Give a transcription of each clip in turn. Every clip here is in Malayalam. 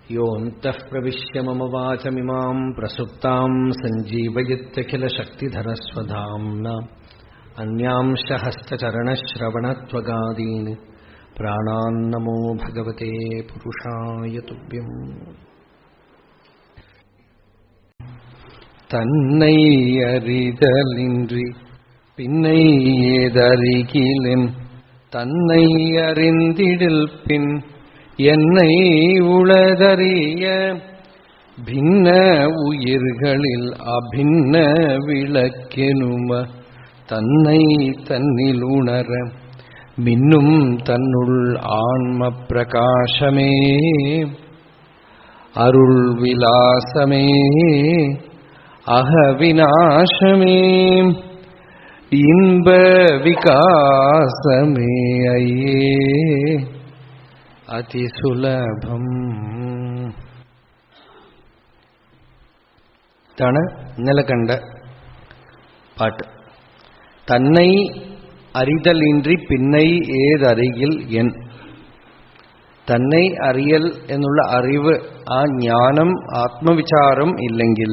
योऽन्तः प्रविश्य मम वाचमिमां प्रसुप्तां सञ्जीवयत्यखिलशक्तिधरस्वधाम्ना अन्यांश हस्तचरणश्रवणत्वगादीन् प्राणान्नमो भगवते पुरुषाय तुभ्यम् तन्नै அறிதலின்றி பின்னை ஏதறிகிலென் தன்னை அறிந்திடில் பின் என்னை உளதறிய ഭിന്ന உயிர்களில் அபின்ன விளக்கெனும தன்னை தன்னில் உணர மின்னும் தன்னுள் ஆன்ம பிரகாசமே அருள் விலாசமே அகவிநாசமே இன்ப விகாசமே ஐயே അതിസുലഭം. ഇതാണ് ഇന്നലെ കണ്ട പാട്ട്. തന്നൈ അറിതലിன்றി പിന്നൈ ഏതറിയിൽ എൻ. തന്നെ അറിയൽ എന്നുള്ള അറിവ്, ആ ജ്ഞാനം, ആത്മവിചാരം ഇല്ലെങ്കിൽ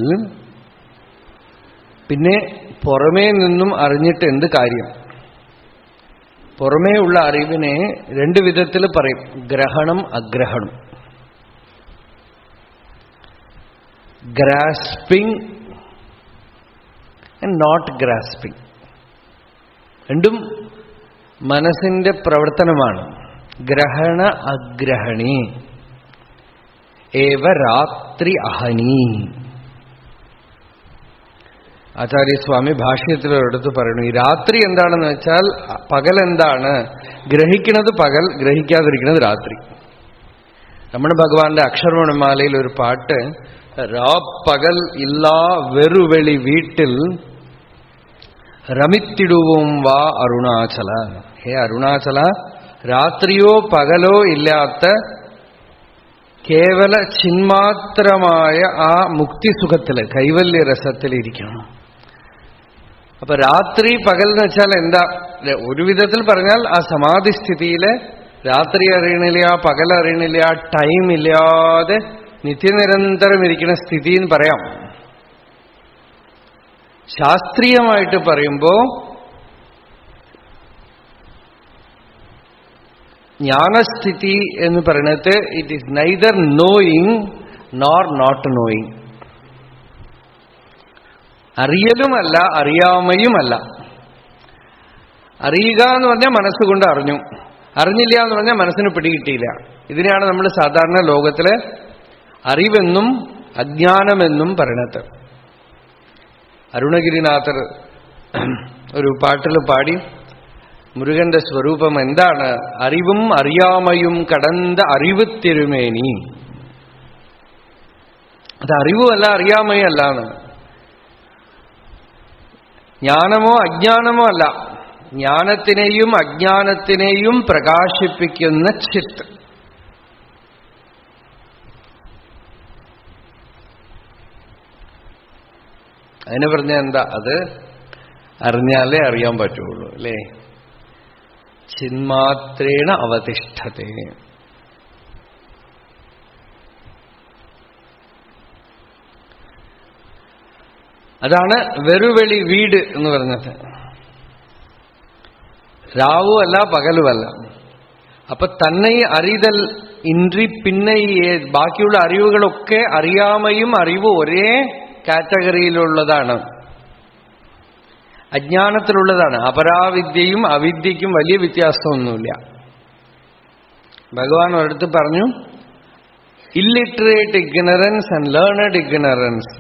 പിന്നെ പുറമേ നിന്നും അറിഞ്ഞിട്ട് എന്ത് കാര്യം? പുറമേ ഉള്ള അറിവിനെ രണ്ട് വിധത്തിൽ പറയും, ഗ്രഹണം, അഗ്രഹണം. Grasping and not grasping. രണ്ടും മനസ്സിന്റെ പ്രവർത്തനമാണ്. ഗ്രഹണ അഗ്രഹണി ഏവ രാത്രി അഹനി. ആചാര്യസ്വാമി ഭാഷ്യത്തിലൊരിടത്ത് പറയുന്നു, ഈ രാത്രി എന്താണെന്ന് വെച്ചാൽ പകൽ എന്താണ്? ഗ്രഹിക്കുന്നത് പകൽ, ഗ്രഹിക്കാതിരിക്കുന്നത് രാത്രി. നമ്മുടെ ഭഗവാന്റെ അക്ഷരമണിമാലയിൽ ഒരു പാട്ട്, രാ പകൽ ഇല്ലാ വെറുവെളി വീട്ടിൽ രമിത്തിടുവും വാ അരുണാചല. ഹേ അരുണാചല, രാത്രിയോ പകലോ ഇല്ലാത്ത കേവല ചിന്മാത്രമായ ആ മുക്തിസുഖത്തില്, കൈവല്യരസത്തിലിരിക്കണം. അപ്പൊ രാത്രി പകൽ എന്ന് വെച്ചാൽ എന്താ? ഒരു വിധത്തിൽ പറഞ്ഞാൽ ആ സമാധിസ്ഥിതിയില് രാത്രി അറിയണില്ല, പകൽ അറിയണില്ല, ടൈം ഇല്ലാതെ നിത്യനിരന്തരം ഇരിക്കുന്ന സ്ഥിതി എന്ന് പറയാം. ശാസ്ത്രീയമായിട്ട് പറയുമ്പോ ജ്ഞാനസ്ഥിതി എന്ന് പറയുന്നത് it is neither knowing nor not knowing. അറിയലുമല്ല, അറിയാമയുമല്ല. അറിയുക എന്ന് പറഞ്ഞാൽ മനസ്സുകൊണ്ട് അറിഞ്ഞു, അറിഞ്ഞില്ല എന്ന് പറഞ്ഞാൽ മനസ്സിന് പിടികിട്ടിയില്ല. ഇതിനെയാണ് നമ്മൾ സാധാരണ ലോകത്തിലെ അറിവെന്നും അജ്ഞാനമെന്നും പറയണത്. അരുണഗിരിനാഥർ ഒരു പാട്ടിൽ പാടി, മുരുകന്റെ സ്വരൂപം എന്താണ്? അറിവും അറിയാമയും കടந்த അറിവ് തിരുമേനി. അത് അറിവുമല്ല, അറിയാമയല്ല എന്ന്. ജ്ഞാനമോ അജ്ഞാനമോ അല്ല, ജ്ഞാനത്തിനെയും അജ്ഞാനത്തിനെയും പ്രകാശിപ്പിക്കുന്ന ചിത്ത്. അതിന് പറഞ്ഞ എന്താ? അത് അറിഞ്ഞാലേ അറിയാൻ പറ്റുള്ളൂ, അല്ലേ? ചിന്മാത്രേണ അവതിഷ്ഠത്തെ. അതാണ് വെറുവെളി വീട് എന്ന് പറഞ്ഞത്. രാവുമല്ല പകലുമല്ല. അപ്പൊ തന്നെ അറിതൽ ഇன்றി പിന്നെ ബാക്കിയുള്ള അറിവുകളൊക്കെ അറിയാമയും അറിവും ഒരേ കാറ്റഗറിയിലുള്ളതാണ്, അജ്ഞാനത്തിലുള്ളതാണ്. അപരാവിദ്യയും അവിദ്യയ്ക്കും വലിയ വ്യത്യാസമൊന്നുമില്ല. ഭഗവാൻ ഒരിടത്ത് പറഞ്ഞു, illiterate ignorance and learned ignorance.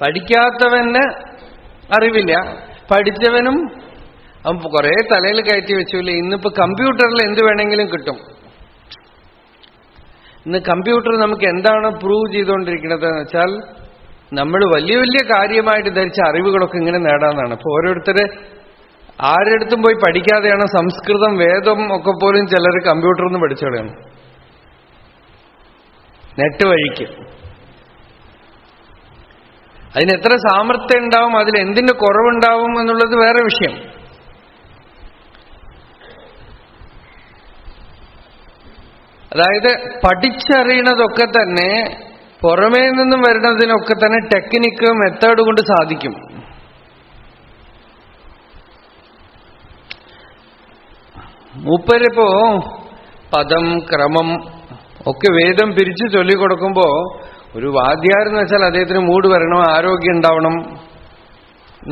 പഠിക്കാത്തവന് അറിവില്ല, പഠിച്ചവനും അവൻ കുറെ തലയിൽ കയറ്റി വെച്ചില്ലേ. ഇന്നിപ്പോ കമ്പ്യൂട്ടറിൽ എന്ത് വേണമെങ്കിലും കിട്ടും. ഇന്ന് കമ്പ്യൂട്ടർ നമുക്ക് എന്താണ് പ്രൂവ് ചെയ്തുകൊണ്ടിരിക്കുന്നത് എന്ന് വെച്ചാൽ, നമ്മൾ വലിയ വലിയ കാര്യമായിട്ട് ധരിച്ച അറിവുകളൊക്കെ ഇങ്ങനെ നേടാന്നാണ്. അപ്പൊ ഓരോരുത്തര് ആരെടുത്തും പോയി പഠിക്കാതെയാണ് സംസ്കൃതം, വേദം ഒക്കെ പോലും ചിലർ കമ്പ്യൂട്ടറിൽ നിന്ന് പഠിച്ചോളാണ്, നെറ്റ് വഴിക്ക്. അതിന് എത്ര സാമർത്ഥ്യം ഉണ്ടാവും, അതിൽ എന്തിന്റെ കുറവുണ്ടാവും എന്നുള്ളത് വേറെ വിഷയം. അതായത് പഠിച്ചറിയണതൊക്കെ തന്നെ പുറമേ നിന്നും വരുന്നതിനൊക്കെ തന്നെ ടെക്നിക്ക് മെത്തേഡ് കൊണ്ട് സാധിക്കും. മൂപ്പരിപ്പോ പദം ക്രമം ഒക്കെ വേദം പിരിച്ചു ചൊല്ലിക്കൊടുക്കുമ്പോ ഒരു വാദ്യാരെന്ന് വെച്ചാൽ അദ്ദേഹത്തിന് മൂഡ് വരണം, ആരോഗ്യം ഉണ്ടാവണം.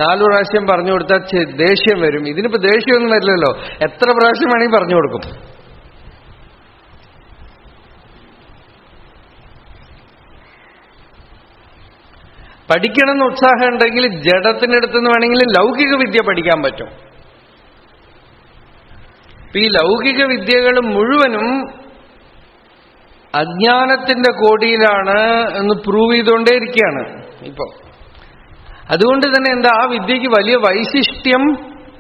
4 പ്രാവശ്യം പറഞ്ഞു കൊടുത്താൽ ദേഷ്യം വരും. ഇതിനിപ്പോ ദേഷ്യമൊന്നും വരില്ലല്ലോ, എത്ര പ്രാവശ്യം വേണമെങ്കിൽ പറഞ്ഞു കൊടുക്കും. പഠിക്കണം എന്ന് ഉത്സാഹം ഉണ്ടെങ്കിൽ ജഡത്തിനടുത്തുനിന്ന് വേണമെങ്കിൽ ലൗകിക വിദ്യ പഠിക്കാൻ പറ്റും. ഈ ലൗകിക വിദ്യകൾ മുഴുവനും അജ്ഞാനത്തിന്റെ കോടിയിലാണ് എന്ന് പ്രൂവ് ചെയ്തുകൊണ്ടേയിരിക്കുകയാണ് ഇപ്പൊ. അതുകൊണ്ട് തന്നെ എന്താ, ആ വിദ്യക്ക് വലിയ വൈശിഷ്ട്യം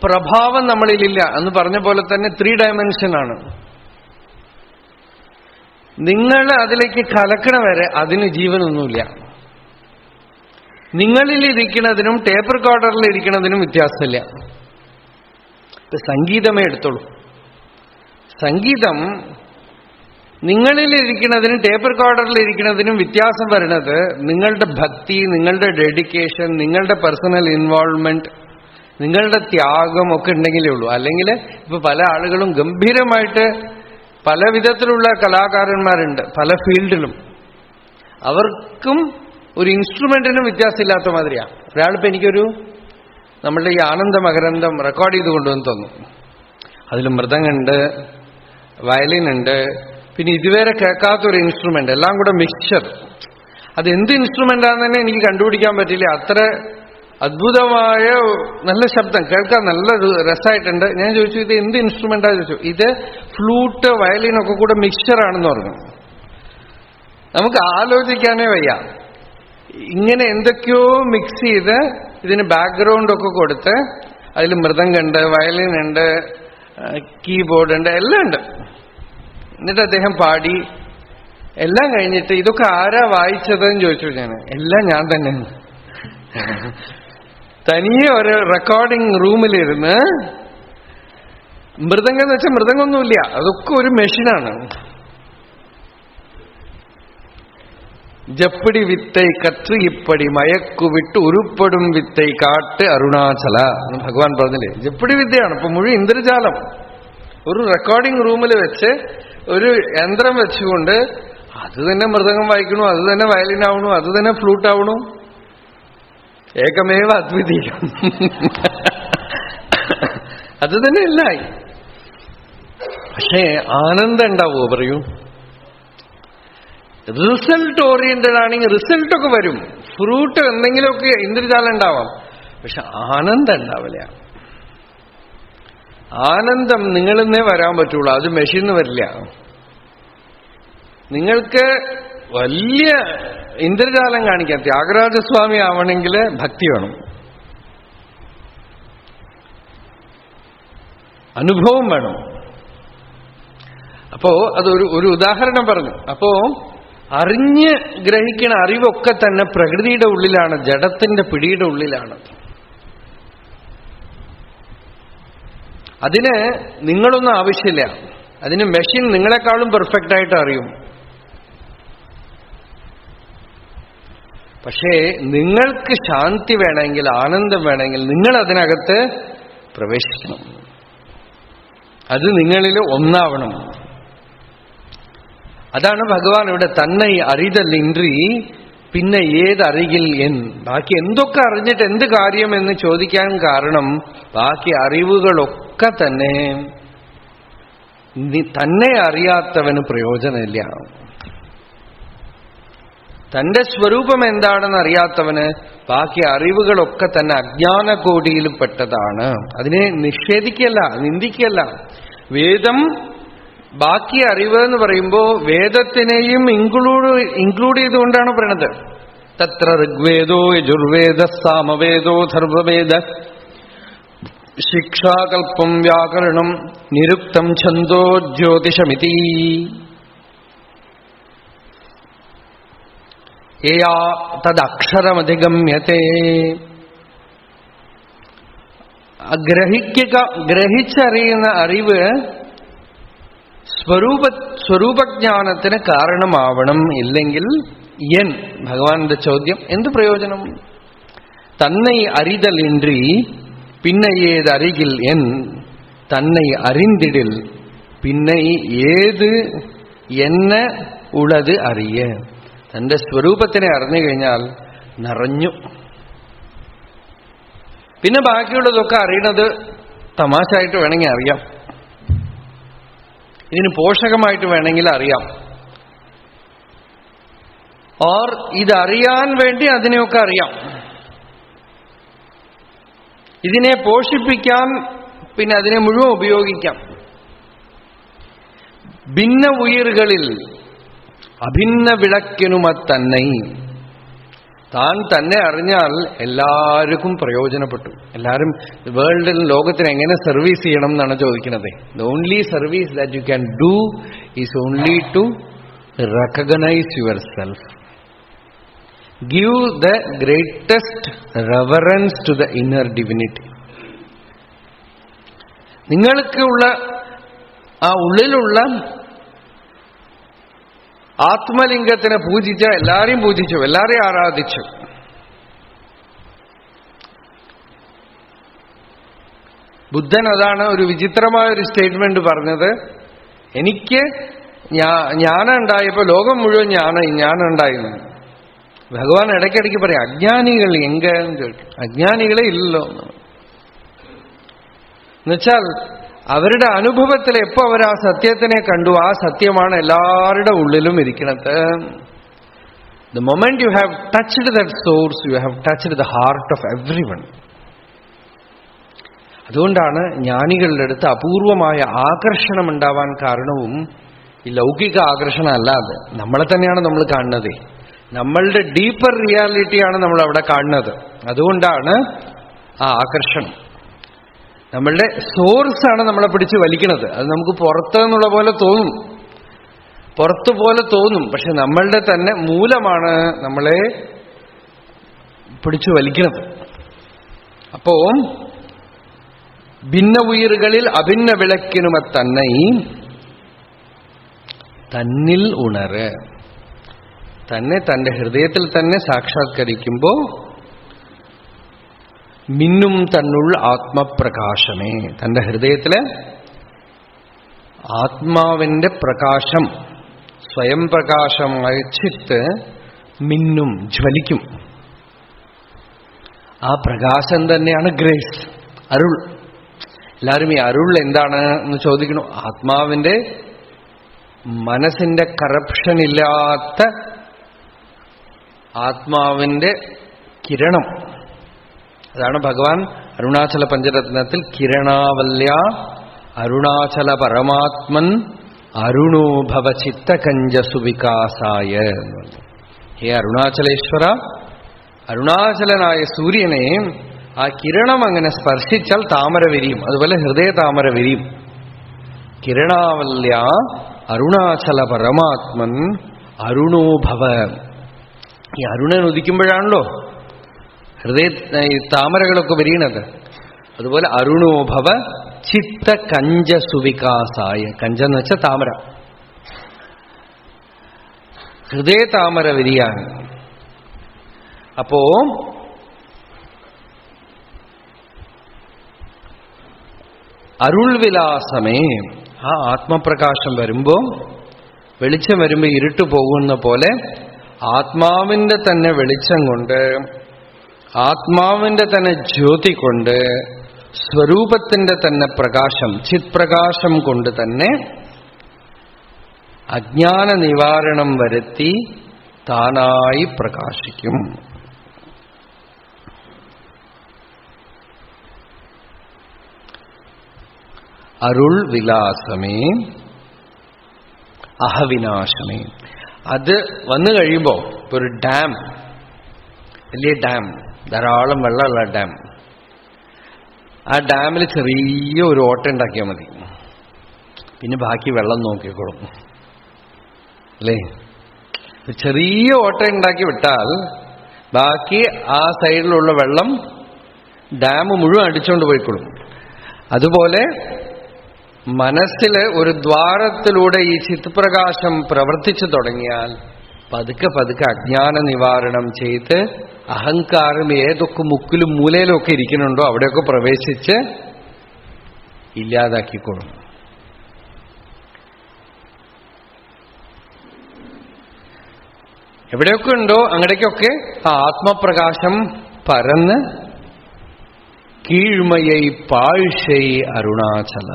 പ്രഭാവം നമ്മളിലില്ല എന്ന് പറഞ്ഞ പോലെ തന്നെ 3 ഡയമെൻഷനാണ്. നിങ്ങൾ അതിലേക്ക് കലക്കണ വരെ അതിന് ജീവനൊന്നുമില്ല. നിങ്ങളിലിരിക്കുന്നതിനും ടേപ്പ് റെക്കോർഡറിൽ ഇരിക്കുന്നതിനും വ്യത്യാസമില്ല. സംഗീതമേ എടുത്തോളൂ. സംഗീതം നിങ്ങളിലിരിക്കുന്നതിനും ടേപ്പ് റെക്കോർഡറിലിരിക്കുന്നതിനും വ്യത്യാസം വരുന്നത് നിങ്ങളുടെ ഭക്തി, നിങ്ങളുടെ ഡെഡിക്കേഷൻ, നിങ്ങളുടെ പേഴ്സണൽ ഇൻവോൾവ്മെന്റ്, നിങ്ങളുടെ ത്യാഗം ഒക്കെ ഉണ്ടെങ്കിലേ ഉള്ളൂ. അല്ലെങ്കിൽ ഇപ്പൊ പല ആളുകളും ഗംഭീരമായിട്ട് പല വിധത്തിലുള്ള കലാകാരന്മാരുണ്ട് പല ഫീൽഡിലും. അവർക്കും ഒരു ഇൻസ്ട്രുമെന്റിനും വ്യത്യാസമില്ലാത്ത മാതിരിയാണ്. ഒരാളിപ്പോ എനിക്കൊരു നമ്മളുടെ ഈ ആനന്ദ മകരന്തം റെക്കോർഡ് ചെയ്ത് കൊണ്ടുവന്ന് തന്നു. അതിൽ മൃദംഗമുണ്ട്, വയലിൻ ഉണ്ട്, പിന്നെ ഇതുവരെ കേൾക്കാത്തൊരു ഇൻസ്ട്രുമെന്റ്, എല്ലാം കൂടെ മിക്സ്ചർ. അത് എന്ത് ഇൻസ്ട്രുമെന്റാന്ന് തന്നെ എനിക്ക് കണ്ടുപിടിക്കാൻ പറ്റില്ല. അത്ര അദ്ഭുതമായ നല്ല ശബ്ദം, കേൾക്കാൻ നല്ല രസമായിട്ടുണ്ട്. ഞാൻ ചോദിച്ചു ഇത് എന്ത് ഇൻസ്ട്രുമെന്റാ ചോദിച്ചു. ഇത് ഫ്ലൂട്ട്, വയലിനൊക്കെ കൂടെ മിക്സ്ചറാണെന്ന് പറഞ്ഞു. നമുക്ക് ആലോചിക്കാനേ വയ്യ. ഇങ്ങനെ എന്തൊക്കെയോ മിക്സ് ചെയ്ത് ഇതിന് ബാക്ക്ഗ്രൗണ്ടൊക്കെ കൊടുത്ത് അതിൽ മൃദംഗമുണ്ട്, വയലിനുണ്ട്, കീബോർഡ് ഉണ്ട്, എല്ലാം ഉണ്ട്. എന്നിട്ട് അദ്ദേഹം പാടി. എല്ലാം കഴിഞ്ഞിട്ട് ഇതൊക്കെ ആരാ വായിച്ചതെന്ന് ചോദിച്ചു. എല്ലാം ഞാൻ തന്നെ. തനിയെ ഒരു റെക്കോർഡിംഗ് റൂമിലിരുന്ന് മൃദംഗം എന്ന് വെച്ചാൽ മൃദംഗമൊന്നുമില്ല, അതൊക്കെ ഒരു മെഷീനാണ്. ജപ്പടി വിത്തൈ കത്ത് ഇപ്പടി മയക്കു വിട്ട് ഉരുപ്പടും വിത്തൈ കാട്ട് അരുണാചല എന്ന് ഭഗവാൻ പറഞ്ഞില്ലേ. ജപ്പടി വിദ്യയാണ് ഇപ്പൊ മുഴുവൻ ഇന്ദ്രജാലം. ഒരു റെക്കോർഡിംഗ് റൂമിൽ വെച്ച് ഒരു യന്ത്രം വെച്ചുകൊണ്ട് അത് തന്നെ മൃദംഗം വായിക്കണു, അത് തന്നെ വയലിനാവണു, അത് തന്നെ ഫ്ലൂട്ട് ആവണു. ഏകമേവ അദ്വിതീയം. അത് തന്നെ എല്ലായി. പക്ഷേ ആനന്ദം ഉണ്ടാവുമോ പറയൂ? റിസൾട്ട് ഓറിയന്റഡ് ആണെങ്കിൽ റിസൾട്ടൊക്കെ വരും. ഫ്രൂട്ട് എന്തെങ്കിലുമൊക്കെ ഇന്ദ്രജാലം ഉണ്ടാവാം, പക്ഷെ ആനന്ദം ഉണ്ടാവില്ല. ആനന്ദം നിങ്ങളിന്നേ വരാൻ പറ്റുള്ളൂ, അത് മെഷീന്ന് വരില്ല. നിങ്ങൾക്ക് വലിയ ഇന്ദ്രജാലം കാണിക്കാൻ ത്യാഗരാജസ്വാമി ആവണമെങ്കിൽ ഭക്തി വേണം, അനുഭവം വേണം. അപ്പോ അതൊരു ഉദാഹരണം പറഞ്ഞു. അപ്പോ അറിഞ്ഞ് ഗ്രഹിക്കണ അറിവൊക്കെ തന്നെ പ്രകൃതിയുടെ ഉള്ളിലാണ്, ജഡത്തിന്റെ പിടിയുടെ ഉള്ളിലാണ്. അതിന് നിങ്ങളൊന്നും ആവശ്യമില്ല. അതിന് മെഷീൻ നിങ്ങളെക്കാളും പെർഫെക്റ്റ് ആയിട്ട് അറിയും. പക്ഷേ നിങ്ങൾക്ക് ശാന്തി വേണമെങ്കിൽ, ആനന്ദം വേണമെങ്കിൽ നിങ്ങൾ അതിനകത്ത് പ്രവേശിക്കണം. അത് നിങ്ങളിൽ ഒന്നാവണം. അതാണ് ഭഗവാൻ ഇവിടെ തന്നെ അറിതല്ലിன்றി പിന്നെ ഏതറിയിൽ ബാക്കി എന്തൊക്കെ അറിഞ്ഞിട്ട് എന്ത് കാര്യം എന്ന് ചോദിക്കാൻ കാരണം ബാക്കി അറിവുകളൊക്കെ തന്നെ തന്നെ അറിയാത്തവന് പ്രയോജനമില്ല. തന്റെ സ്വരൂപം എന്താണെന്ന് അറിയാത്തവന് ബാക്കി അറിവുകളൊക്കെ തന്നെ അജ്ഞാനകോടിയിൽ പെട്ടതാണ്. അതിനെ നിഷേധിക്കല്ല, നിന്ദിക്കല്ല. വേദം ബാക്കി അറിവ് എന്ന് പറയുമ്പോ വേദത്തിനെയും ഇൻക്ലൂഡ് ചെയ്തുകൊണ്ടാണ് പറയണത്. തത്ര ഋഗ്വേദോ യജുർവേദ സാമവേദോ ധർവവേദ ശിക്ഷാകൽപ്പം വ്യാകരണം നിരുക്തം ഛന്ദോ ജ്യോതിഷമിതി യയാ തദക്ഷരമധിഗമ്യത്തെ. ഗ്രഹിച്ചറിയുന്ന അറിവ് സ്വരൂപജ്ഞാനത്തിന് കാരണമാവണം. ഇല്ലെങ്കിൽ എൻ ഭഗവാന്റെ ചോദ്യം, എന്ത് പ്രയോജനം? തന്നൈ അറിതലിன்றி പിന്നെ ഏത് അരികിൽ എൻ തന്നൈ അറിന്തിടിൽ പിന്നെ ഏത് എന്നെ ഉള്ളത് അറിയ. തന്റെ സ്വരൂപത്തിനെ അറിഞ്ഞു കഴിഞ്ഞാൽ നിറഞ്ഞു. പിന്നെ ബാക്കിയുള്ളതൊക്കെ അറിയണത് തമാശയായിട്ട് വേണമെങ്കിൽ അറിയാം, ഇതിന് പോഷകമായിട്ട് വേണമെങ്കിൽ അറിയാം, ഓർ ഇതറിയാൻ വേണ്ടി അതിനെയൊക്കെ അറിയാം. ഇതിനെ പോഷിപ്പിക്കാൻ പിന്നെ അതിനെ മുഴുവൻ ഉപയോഗിക്കാം. ഭിന്ന ഉയർകളിൽ അഭിന്ന വിളക്കിനുമത്തന്നെ. താൻ തന്നെ അറിഞ്ഞാൽ എല്ലാവർക്കും പ്രയോജനപ്പെട്ടു. എല്ലാവരും വേൾഡിൽ ലോകത്തിന് എങ്ങനെ സർവീസ് ചെയ്യണം എന്നാണ് ചോദിക്കുന്നത്. The only service that you can do is only to recognise yourself. Give the greatest reverence to the inner divinity. നിങ്ങൾക്കുള്ള ആ ഉള്ളിലുള്ള ആത്മലിംഗത്തിനെ പൂജിച്ച എല്ലാരെയും പൂജിച്ചു, എല്ലാരെയും ആരാധിച്ചു. ബുദ്ധൻ അതാണ് ഒരു വിചിത്രമായ ഒരു സ്റ്റേറ്റ്മെന്റ് പറഞ്ഞത്. എനിക്ക് ജ്ഞാനുണ്ടായപ്പോ ലോകം മുഴുവൻ ഞാനുണ്ടായിരുന്നു. ഭഗവാൻ ഇടയ്ക്കിടയ്ക്ക് പറയാം, അജ്ഞാനികൾ എങ്കെന്ന് ചോദിക്കും. അജ്ഞാനികളെ ഇല്ലല്ലോ എന്നുവെച്ചാൽ അവരുടെ അനുഭവത്തിൽ എപ്പോ അവർ ആ സത്യത്തിനെ കണ്ടു, ആ സത്യമാണ് എല്ലാവരുടെ ഉള്ളിലും ഇരിക്കുന്നത്. The moment you have touched that source, you have touched the heart of everyone. അതുകൊണ്ടാണ് ജ്ഞാനികളുടെ അടുത്ത് അപൂർവമായ ആകർഷണം ഉണ്ടാവാൻ കാരണവും ഈ ലൗകിക ആകർഷണം അല്ലാതെ നമ്മളെ തന്നെയാണ് നമ്മൾ കാണുന്നത്. നമ്മളുടെ ഡീപ്പർ റിയാലിറ്റിയാണ് നമ്മൾ അവിടെ കാണുന്നത്. അതുകൊണ്ടാണ് ആ ആകർഷണം. നമ്മളുടെ സോഴ്സാണ് നമ്മളെ പിടിച്ച് വലിക്കുന്നത്. അത് നമുക്ക് പുറത്ത് എന്നുള്ള പോലെ തോന്നും, പുറത്തു പോലെ തോന്നും, പക്ഷെ നമ്മളുടെ തന്നെ മൂലമാണ് നമ്മളെ പിടിച്ചു വലിക്കുന്നത്. അപ്പോ ഭിന്ന ഉയർകളിൽ അഭിന്ന വിളക്കിനുമത്തന്നെ തന്നിൽ ഉണര്. തന്നെ തന്റെ ഹൃദയത്തിൽ തന്നെ സാക്ഷാത്കരിക്കുമ്പോ മിന്നും തന്നുള്ള ആത്മപ്രകാശമേ. തന്റെ ഹൃദയത്തിലെ ആത്മാവിന്റെ പ്രകാശം, സ്വയം പ്രകാശമായ ചിത്ത് മിന്നും, ജ്വലിക്കും. ആ പ്രകാശം തന്നെയാണ് ഗ്രേസ്, അരുൾ. എല്ലാവരും ഈ അരുൾ എന്താണ് എന്ന് ചോദിക്കണു. ആത്മാവിന്റെ മനസ്സിന്റെ കറപ്ഷൻ ഇല്ലാത്ത ആത്മാവിന്റെ കിരണം. അതാണ് ഭഗവാൻ അരുണാചല പഞ്ചരത്നത്തിൽ കിരണാവല്യ അരുണാചല പരമാത്മൻ അരുണോ ഭവ ചിത്തകഞ്ചസു വികാസായ. ഹേ അരുണാചലേശ്വര, അരുണാചലനായ സൂര്യനെ ആ കിരണം അങ്ങനെ സ്പർശിച്ചാൽ താമര വിരിയും, അതുപോലെ ഹൃദയ താമര വിരിയും. കിരണാവല്യ അരുണാചല പരമാത്മൻ അരുണോ ഭവ. ഈ അരുണൻ ഉദിക്കുമ്പോഴാണല്ലോ ഹൃദയ താമരകളൊക്കെ വിരിയണത്. അതുപോലെ അരുണോഭവ ചിത്ത കഞ്ച സുവികാസായ. കഞ്ചെന്ന് വെച്ചാൽ താമര, ഹൃദയ താമര വിരിയാണ്. അപ്പോ അരുൾ വിലാസമേ. ആ ആത്മപ്രകാശം വരുമ്പോ, വെളിച്ചം വരുമ്പോ ഇരുട്ട് പോകുന്ന പോലെ ആത്മാവിന്റെ തന്നെ വെളിച്ചം കൊണ്ട്, ആത്മാവിന്റെ തന്നെ ജ്യോതി കൊണ്ട്, സ്വരൂപത്തിന്റെ തന്നെ പ്രകാശം, ചിത്പ്രകാശം കൊണ്ട് തന്നെ അജ്ഞാന നിവാരണം വരുത്തി താനായി പ്രകാശിക്കും. അരുൾ വിലാസമേ അഹവിനാശമേ. അത് വന്നു കഴിയുമ്പോ, ഇപ്പൊ ഒരു ഡാം, വലിയ ഡാം, ധാരാളം വെള്ളമുള്ള ഡാം, ആ ഡാമിൽ ചെറിയ ഒരു ഓട്ട ഉണ്ടാക്കിയാൽ മതി, പിന്നെ ബാക്കി വെള്ളം നോക്കിക്കോളും അല്ലേ. ചെറിയ ഓട്ട ഉണ്ടാക്കി വിട്ടാൽ ബാക്കി ആ സൈഡിലുള്ള വെള്ളം ഡാം മുഴുവൻ അടിച്ചുകൊണ്ട് പോയിക്കൊള്ളും. അതുപോലെ മനസ്സില് ഒരു ദ്വാരത്തിലൂടെ ഈ ചിത്പ്രകാശം പ്രവർത്തിച്ചു തുടങ്ങിയാൽ പതുക്കെ പതുക്കെ അജ്ഞാന നിവാരണം ചെയ്ത് അഹങ്കാരം ഏതൊക്കെ മുക്കിലും മൂലയിലും ഒക്കെ ഇരിക്കുന്നുണ്ടോ അവിടെയൊക്കെ പ്രവേശിച്ച് ഇല്ലാതാക്കിക്കൊള്ളും. എവിടെയൊക്കെ ഉണ്ടോ അങ്ങടേക്കൊക്കെ ആ ആത്മപ്രകാശം പരന്ന് കീഴ്മயை പാഴ്ശൈ അരുണാചല.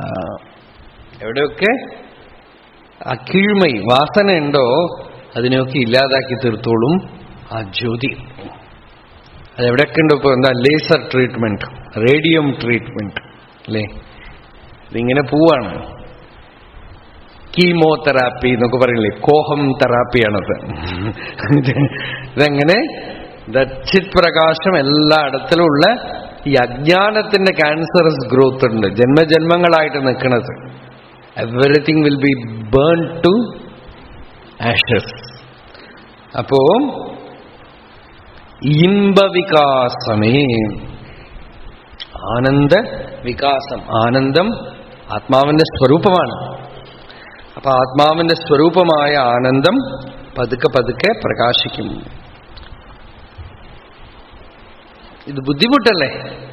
എവിടെയൊക്കെ ആ കീഴ്മൈ വാസന ഉണ്ടോ അതിനെയൊക്കെ ഇല്ലാതാക്കി തീർത്തോളും ആ ജ്യോതി. അതെവിടെയൊക്കെ ഉണ്ടോ? ഇപ്പൊ എന്താ ലേസർ ട്രീറ്റ്മെന്റ്, റേഡിയം ട്രീറ്റ്മെന്റ് അല്ലേ? ഇതിങ്ങനെ പോവാണ്. കീമോതെറാപ്പി എന്നൊക്കെ പറയില്ലേ, കോഹം തെറാപ്പിയാണത്. ഇതെങ്ങനെ ചിത് പ്രകാശം എല്ലായിടത്തിലും ഉള്ള ഈ അജ്ഞാനത്തിന്റെ ക്യാൻസറസ് ഗ്രോത്ത് ഉണ്ട്, ജന്മജന്മങ്ങളായിട്ട് നിൽക്കുന്നത്. Everything will be burn to ashes. അപ്പോ ഇമ്പവികാസമേ, ആനന്ദ വികാസം. ആനന്ദം ആത്മാവിന്റെ സ്വരൂപമാണ്. അപ്പൊ ആത്മാവിന്റെ സ്വരൂപമായ ആനന്ദം പതുക്കെ പതുക്കെ പ്രകാശിക്കും. ഇത് ബുദ്ധിമുട്ടല്ലേ?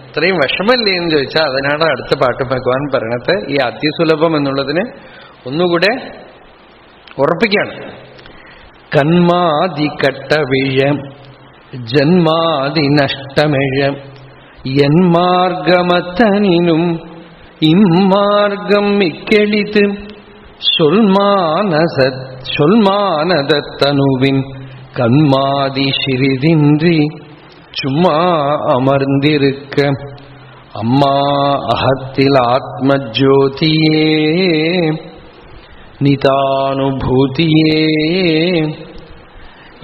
ഇത്രയും വിഷമല്ലേ എന്ന് ചോദിച്ചാൽ അതിനാണ് അടുത്ത പാട്ട് ഭഗവാൻ പറയണത്. ഈ അതിസുലഭം എന്നുള്ളതിന് ഒന്നുകൂടെ ഉറപ്പിക്കുകയാണ്. കന്മാതി കട്ടവിഴ ജന്മാതി നഷ്ടമിഴ എന്മാർഗമത്തനിനും ഇമ്മാർഗം മിക്കളിത് சொல்மானதத்தனுவின் கண்மாதி சிறிதின்றி சும்மா அமர்ந்திருக்க அம்மா அகத்தில் ஆத்மஜோதியே நிதானுபூதியே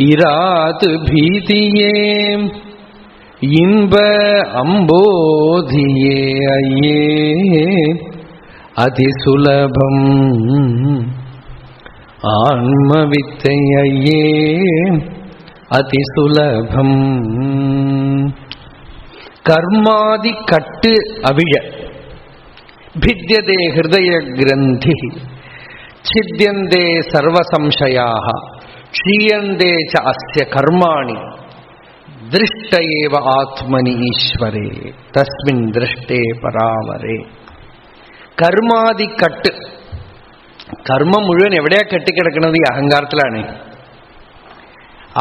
இராது பீதியே இன்ப அம்போதியே ஐயே அதிசுலபம் ஆன்மவித்தை ஐயே அதிசுலபம். കർമാതി കട്ട് അവിഴ ഭിദ്യതേ ഹൃദയ ഗ്രന്ഥി ഛിദ്യന്തേ സർവസംശയാഃ ക്ഷീയന്തേ ച അസ്യ കർമാണി ദൃഷ്ടയേവ ആത്മനി ഈശ്വരേ തസ്മിൻ ദൃഷ്ടേ പരാവരേ. കർമാതി കട്ട്, കർമ്മം മുഴുവൻ എവിടെയാ കെട്ടിക്കിടക്കുന്നത്? ഈ അഹങ്കാരത്തിലാണ്.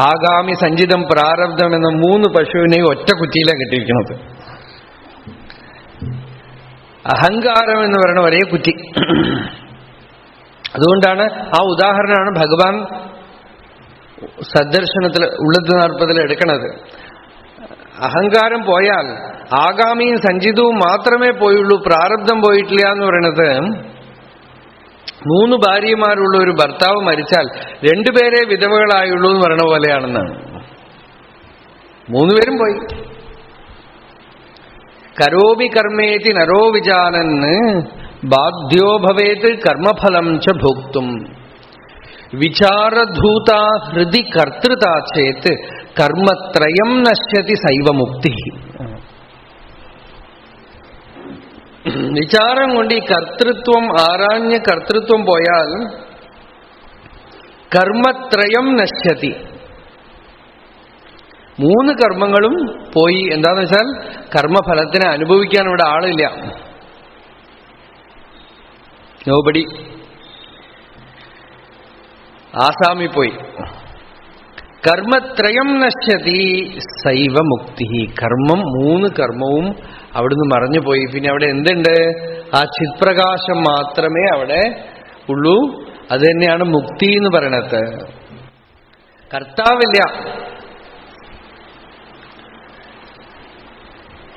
ആഗാമി, സഞ്ചിതം, പ്രാരബ്ധം എന്ന 3 പശുവിനെയും ഒറ്റ കുറ്റിയിലാണ് കെട്ടിയിരിക്കുന്നത്. അഹങ്കാരം എന്ന് പറയുന്ന ഒരേ കുറ്റി. അതുകൊണ്ടാണ് ആ ഉദാഹരണമാണ് ഭഗവാൻ സദ്ദർശനത്തിൽ ഉള്ളത് 40 എടുക്കണത്. അഹങ്കാരം പോയാൽ ആഗാമിയും സഞ്ചിതവും മാത്രമേ പോയുള്ളൂ, പ്രാരബ്ധം പോയിട്ടില്ല എന്ന് പറയുന്നത്. 3 ഭാര്യമാരുള്ള ഒരു ഭർത്താവ് മരിച്ചാൽ 2 പേരെ വിധവകളായുള്ളൂ എന്ന് പറയണ പോലെയാണെന്നാണ്. 3 പേരും പോയി. കരോമി കർമ്മേതി നരോ വിജാനന് ബാധ്യോ ഭവേത് കർമ്മഫലം ച ഭോക്തും വിചാരധൂത ഹൃദി കർത്തൃതാ ചേത് കർമ്മത്രയം നശ്യതി സൈവമുക്തി. വിചാരം കൊണ്ട് ഈ കർത്തൃത്വം, ആരാഞ്ഞ കർത്തൃത്വം പോയാൽ കർമ്മത്രയം നശ്യതി. 3 കർമ്മങ്ങളും പോയി. എന്താന്ന് വെച്ചാൽ കർമ്മഫലത്തിനെ അനുഭവിക്കാൻ ഇവിടെ ആളില്ല. നോബഡി. ആസാമി പോയി. കർമ്മത്രയം നശ്യതി സൈവ മുക്തി. കർമ്മം 3 കർമ്മവും അവിടുന്ന് മറഞ്ഞുപോയി. പിന്നെ അവിടെ എന്തുണ്ട്? ആ ചിത്പ്രകാശം മാത്രമേ അവിടെ ഉള്ളൂ. അത് തന്നെയാണ് മുക്തി എന്ന് പറയണത്. കർത്താവില്ല.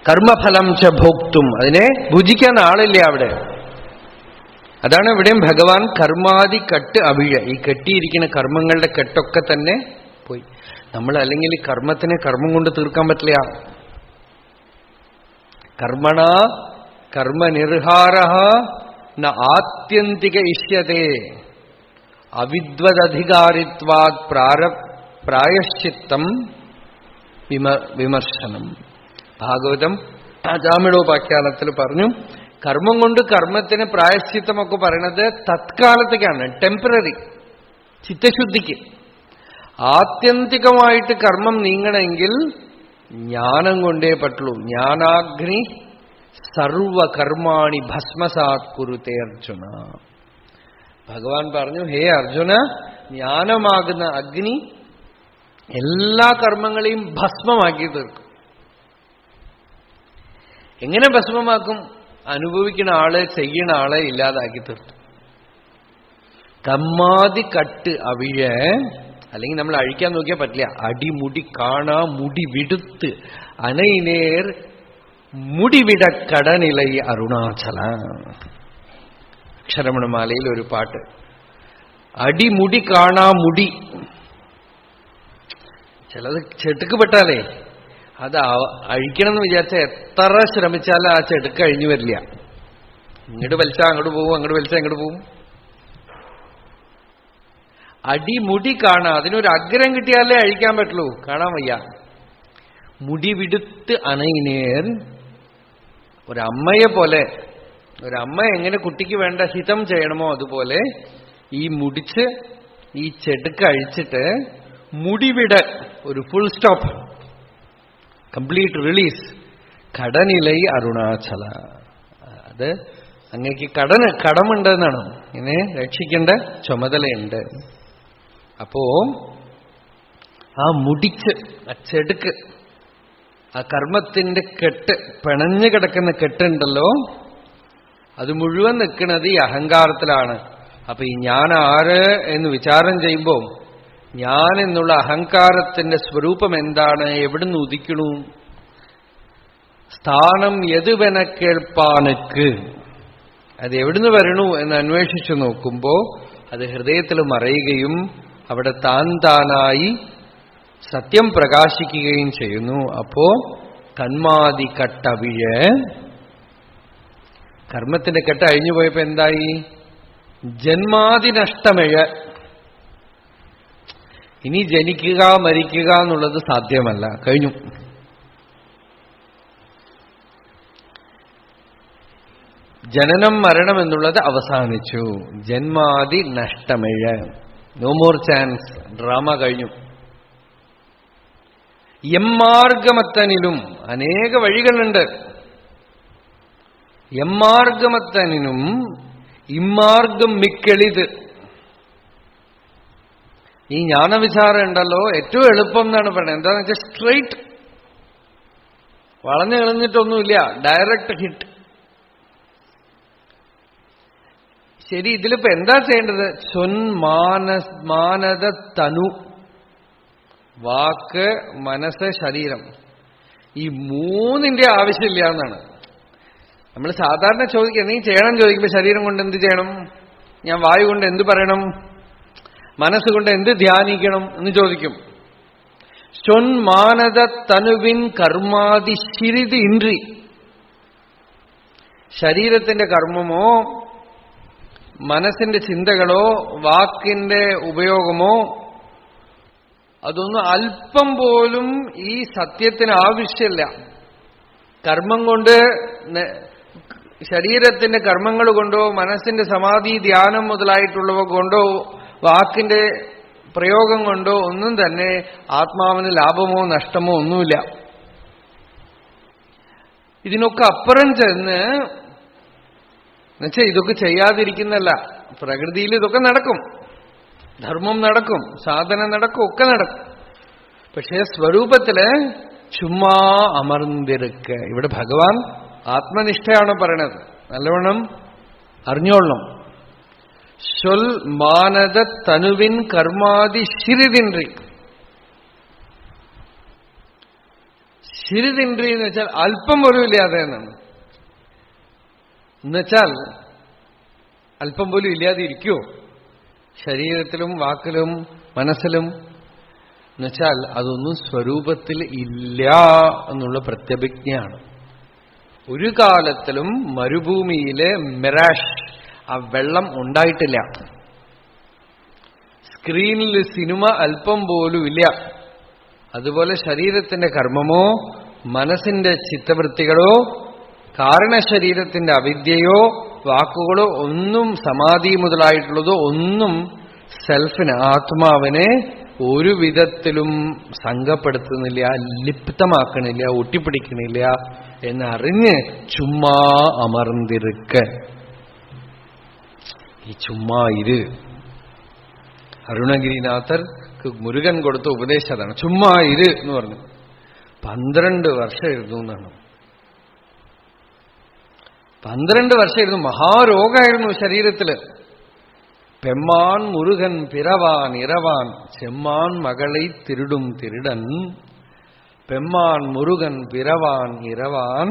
കർമ്മഫലം ച ഭോക്തും, അതിനെ ഭുജിക്കാൻ ആളില്ല അവിടെ. അതാണ് ഇവിടെയും ഭഗവാൻ കർമാതി കട്ട് അവിഴ, ഈ കെട്ടിയിരിക്കുന്ന കർമ്മങ്ങളുടെ കെട്ടൊക്കെ തന്നെ പോയി. നമ്മൾ അല്ലെങ്കിൽ ഈ കർമ്മത്തിനെ കർമ്മം കൊണ്ട് തീർക്കാൻ പറ്റില്ല. കർമ്മണ കർമ്മനിർഹാരഃ ന ആത്യന്തിക ഇഷ്യതേ അവിദ്വദധികാരിത്വാത് പ്രായശ്ചിത്തം വിമർശനം. ഭാഗവതം 5-ാമോപാഖ്യാനത്തിൽ പറഞ്ഞു, കർമ്മം കൊണ്ട് കർമ്മത്തിന് പ്രായശ്ചിത്തമൊക്കെ പറയണത് തത്കാലത്തേക്കാണ്, ടെമ്പററി, ചിത്തശുദ്ധിക്ക്. ആത്യന്തികമായിട്ട് കർമ്മം നീങ്ങണമെങ്കിൽ ജ്ഞാനം കൊണ്ടേ പറ്റുള്ളൂ. ജ്ഞാനാഗ്നി സർവകർമാണി ഭസ്മസാത് കുരുതേ അർജുന. ഭഗവാൻ പറഞ്ഞു, ഹേ അർജുന, ജ്ഞാനമാകുന്ന അഗ്നി എല്ലാ കർമ്മങ്ങളെയും ഭസ്മമാക്കി തീർക്കും. എങ്ങനെ ഭസ്മമാക്കും? അനുഭവിക്കുന്ന ആള്, ചെയ്യുന്ന ആളെ ഇല്ലാതാക്കി തീർത്തു. കമ്മാതി കട്ട് അവിഴ, അല്ലെങ്കിൽ നമ്മൾ അഴിക്കാൻ നോക്കിയാൽ പറ്റില്ല. അടിമുടി കാണാ മുടി വിടുത്ത് അനൈനേർ മുടിവിട കടനിലൈ അരുണാചല. അക്ഷരമണമാലയിൽ ഒരു പാട്ട്. അടിമുടി കാണാ മുടി. ചിലത് ചെട്ടുക്ക് അത് അഴിക്കണം എന്ന് വിചാരിച്ചാൽ എത്ര ശ്രമിച്ചാലും ആ ചെടുക്ക് അഴിഞ്ഞു വരില്ല. ഇങ്ങോട്ട് വലിച്ചാൽ അങ്ങോട്ട് പോകും, അങ്ങോട്ട് വലിച്ചാൽ ഇങ്ങോട്ട് പോകും. അടിമുടി കാണാം. അതിനൊരു അഗ്രം കിട്ടിയാലേ അഴിക്കാൻ പറ്റുള്ളൂ, കാണാൻ വയ്യ. മുടി വിടുത്ത് അനൈനേർ. ഒരമ്മയെ പോലെ, ഒരമ്മ എങ്ങനെ കുട്ടിക്ക് വേണ്ട ഹിതം ചെയ്യണമോ അതുപോലെ ഈ മുടിച്ച് ഈ ചെടുക്ക് അഴിച്ചിട്ട് മുടിവിട, ഒരു ഫുൾ സ്റ്റോപ്പ്, കംപ്ലീറ്റ് റിലീസ്. കടനിലൈ അരുണാചല. അത് അങ്ങേക്ക് കടമുണ്ടെന്നാണ്, ഇങ്ങനെ രക്ഷിക്കേണ്ട ചുമതലയുണ്ട്. അപ്പോ ആ മുടിച്ച്, ആ ചെടുക്ക്, ആ കർമ്മത്തിന്റെ കെട്ട്, പിണഞ്ഞു കിടക്കുന്ന കെട്ടുണ്ടല്ലോ, അത് മുഴുവൻ നിൽക്കുന്നത് ഈ അഹങ്കാരത്തിലാണ്. അപ്പൊ ഈ ഞാൻ ആര് എന്ന് വിചാരം ചെയ്യുമ്പോൾ ഞാൻ എന്നുള്ള അഹങ്കാരത്തിന്റെ സ്വരൂപം എന്താണ്, എവിടുന്ന് ഉദിക്കണു, സ്ഥാനം എതുവെന കേൾപ്പാനക്ക്, അത് എവിടുന്ന് വരണു എന്ന് അന്വേഷിച്ചു നോക്കുമ്പോ അത് ഹൃദയത്തിൽ മറയുകയും അവിടെ താനായി സത്യം പ്രകാശിക്കുകയും ചെയ്യുന്നു. അപ്പോ കന്മാതി കട്ടവിഴ, കർമ്മത്തിന്റെ കെട്ട് അഴിഞ്ഞു പോയപ്പോ എന്തായി? ജന്മാതി നഷ്ടമിഴ. ഇനി ജനിക്കുക മരിക്കുക എന്നുള്ളത് സാധ്യമല്ല, കഴിഞ്ഞു. ജനനം മരണം എന്നുള്ളത് അവസാനിച്ചു. ജന്മാതി നഷ്ടമിഴ, നോ മോർ ചാൻസ്, ഡ്രാമ കഴിഞ്ഞു. എമ്മാർഗമത്തനിലും അനേക വഴികളുണ്ട്. എമ്മാർഗമത്തനിനും ഇമ്മാർഗം മിക്കളിത്. ഈ ജ്ഞാനവിചാരം ഉണ്ടല്ലോ, ഏറ്റവും എളുപ്പം എന്നാണ് പറയുന്നത്. എന്താന്ന് വെച്ചാൽ സ്ട്രെയിറ്റ്, വളഞ്ഞു കളഞ്ഞിട്ടൊന്നുമില്ല, ഡയറക്റ്റ് ഹിറ്റ്. ശരി, ഇതിലിപ്പോ എന്താ ചെയ്യേണ്ടത്? മാനത തനു, വാക്ക്, മനസ്സ്, ശരീരം, ഈ മൂന്നിന്റെ ആവശ്യമില്ല എന്നാണ് നമ്മൾ സാധാരണ ചോദിക്കുക. നീ ചെയ്യണം ചോദിക്കുമ്പോൾ ശരീരം കൊണ്ട് എന്ത് ചെയ്യണം, ഞാൻ വായു കൊണ്ട് എന്ത് പറയണം, മനസ്സുകൊണ്ട് എന്ത് ധ്യാനിക്കണം എന്ന് ചോദിക്കും. മാനത തനുവിൻ കർമാതി ശിരിത് ഇന്ദ്രി. ശരീരത്തിന്റെ കർമ്മമോ മനസ്സിന്റെ ചിന്തകളോ വാക്കിന്റെ ഉപയോഗമോ അതൊന്നും അല്പം പോലും ഈ സത്യത്തിന് ആവശ്യമില്ല. കർമ്മം കൊണ്ട്, ശരീരത്തിന്റെ കർമ്മങ്ങൾ കൊണ്ടോ മനസ്സിന്റെ സമാധി ധ്യാനം മുതലായിട്ടുള്ളവ കൊണ്ടോ വാക്കിന്റെ പ്രയോഗം കൊണ്ടോ ഒന്നും തന്നെ ആത്മാവിന് ലാഭമോ നഷ്ടമോ ഒന്നുമില്ല. ഇതിനൊക്കെ അപ്പുറം ചെന്ന്, എന്നുവെച്ചാൽ ഇതൊക്കെ ചെയ്യാതിരിക്കുന്നല്ല, പ്രകൃതിയിൽ ഇതൊക്കെ നടക്കും, ധർമ്മം നടക്കും, സാധന നടക്കും, ഒക്കെ നടക്കും. പക്ഷേ സ്വരൂപത്തില് ചുമ്മാ അമർന്നിരിക്ക. ഇവിടെ ഭഗവാൻ ആത്മനിഷ്ഠയാണ് പറയണത്, നല്ലവണ്ണം അറിഞ്ഞോളണം. മാനത തനുവിൻ കർമാതി ശിരിതിൻട്രി. ശിരിതിൻട്രി എന്ന് വെച്ചാൽ അല്പം പോലും ഇല്ലാതെ എന്നാണ്. എന്നുവെച്ചാൽ അല്പം പോലും ഇല്ലാതെ ഇരിക്കുമോ ശരീരത്തിലും വാക്കിലും മനസ്സിലും? എന്നുവെച്ചാൽ അതൊന്നും സ്വരൂപത്തിൽ ഇല്ല എന്നുള്ള പ്രത്യഭിജ്ഞയാണ്. ഒരു കാലത്തിലും മരുഭൂമിയിലെ മിറാഷ്, ആ വെള്ളം ഉണ്ടായിട്ടില്ല. സ്ക്രീനിൽ സിനിമ അല്പം പോലും ഇല്ല. അതുപോലെ ശരീരത്തിന്റെ കർമ്മമോ മനസ്സിന്റെ ചിത്തവൃത്തികളോ കാരണശരീരത്തിന്റെ അവിദ്യയോ വാക്കുകളോ ഒന്നും സമാധി മുതലായിട്ടുള്ളതോ ഒന്നും സെൽഫിന്, ആത്മാവിനെ ഒരു വിധത്തിലും സംഘപ്പെടുത്തുന്നില്ല, ലിപ്തമാക്കണില്ല, ഒട്ടിപ്പിടിക്കണില്ല എന്നറിഞ്ഞ് ചുമ്മാ അമർന്നിരിക്ക. ഈ ചുമ്മാ ഇര് അരുണഗിരിനാഥർക്ക് മുരുകൻ കൊടുത്ത ഉപദേശം അതാണ്. ചുമ്മാ ഇര് എന്ന് പറഞ്ഞു. 12 വർഷം ഇരുന്നു എന്നാണ്. 12 വർഷം ഇരുന്നു. മഹാരോഗമായിരുന്നു ശരീരത്തില്. പെമ്മാൻ മുരുകൻ പിറവാൻ ഇറവാൻ ചെമ്മാൻ മകളെ തിരുടും തിരുടൻ പെമ്മാൻ മുരുകൻ പിറവാൻ ഇറവാൻ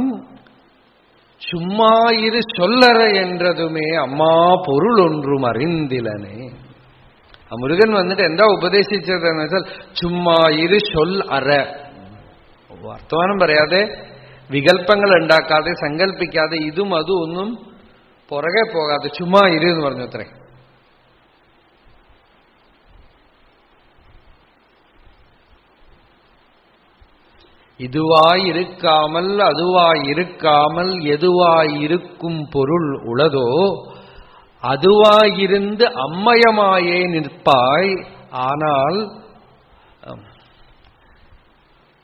ചുമ്മാ ഇരു ചൊല്ലറ என்றதுமே അമ്മാ പൊരുളൊன்றுം അറിന്തിലനെ. ആ മുരുകൻ വന്നിട്ട് എന്താ ഉപദേശിച്ചതെന്ന് വെച്ചാൽ ചുമ്മാ ഇരു അറ. വർത്തമാനം പറയാതെ, വികല്പങ്ങൾ ഉണ്ടാക്കാതെ, സങ്കല്പിക്കാതെ, ഇതും അതും ഒന്നും പുറകെ പോകാതെ ചുമ്മാ ഇരു എന്ന് പറഞ്ഞു അത്രേ. இதுவாய் இருக்காமல் அதுவாய் இருக்காமல் எதுவாய் இருக்கும் பொருள் உளதோ அதுவாயிருந்து அம்மயமாயே நிற்பாய். ஆனால்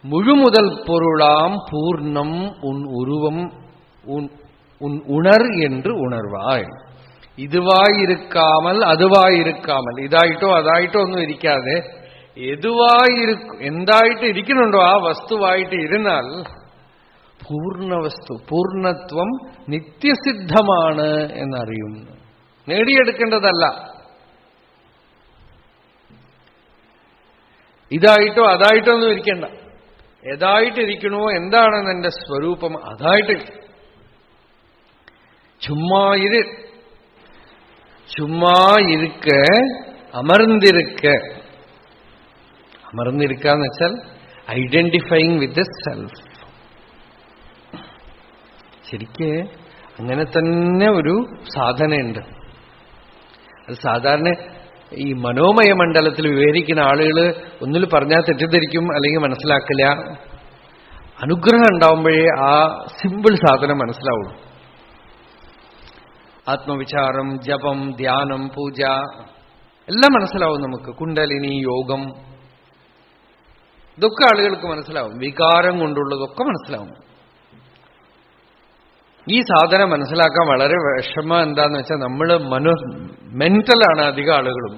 முழுமுதல் பொருளாம் பூர்ணம் உன் உருவம் உன் உணர் என்று உணர்வாய். இதுவாயிருக்காமல் അതുവായിരിക്കാമൽ, ഇതായിട്ടോ അതായിട്ടോ ഒന്നും ഇരിക്കാതെ എന്തായിട്ട് ഇരിക്കുന്നുണ്ടോ ആ വസ്തുവായിട്ട് ഇരുന്നാൽ പൂർണ്ണവസ്തു, പൂർണ്ണത്വം നിത്യസിദ്ധമാണ് എന്നറിയുന്നു. നേടിയെടുക്കേണ്ടതല്ല. ഇതായിട്ടോ അതായിട്ടോ ഒന്നും ഇരിക്കണ്ട. ഏതായിട്ടിരിക്കണോ, എന്താണെന്ന് എന്റെ സ്വരൂപം, അതായിട്ട് ചുമ്മാ ഇരു. ചുമ്മാ ഇരുക്ക, അമർന്നിരിക്ക. അമർന്നിരിക്കാന്ന് വെച്ചാൽ ഐഡന്റിഫൈങ് വിത്ത് ദ സെൽഫ്. ശരിക്ക് അങ്ങനെ തന്നെ ഒരു സാധനയുണ്ട്. അത് സാധാരണ ഈ മനോമയ മണ്ഡലത്തിൽ വിവരിക്കുന്ന ആളുകൾ ഒന്നിൽ പറഞ്ഞാൽ തെറ്റിദ്ധരിക്കും, അല്ലെങ്കിൽ മനസ്സിലാക്കില്ല. അനുഗ്രഹം ഉണ്ടാവുമ്പോഴേ ആ സിമ്പിൾ സാധനം മനസ്സിലാവുള്ളൂ. ആത്മവിചാരം, ജപം, ധ്യാനം, പൂജ എല്ലാം മനസ്സിലാവും നമുക്ക്. കുണ്ടലിനി യോഗം ഇതൊക്കെ ആളുകൾക്ക് മനസ്സിലാവും. വികാരം കൊണ്ടുള്ളതൊക്കെ മനസ്സിലാവും. ഈ സാധനം മനസ്സിലാക്കാൻ വളരെ വിഷമം എന്താന്ന് വെച്ചാൽ നമ്മൾ മെന്റലാണ് അധികം ആളുകളും.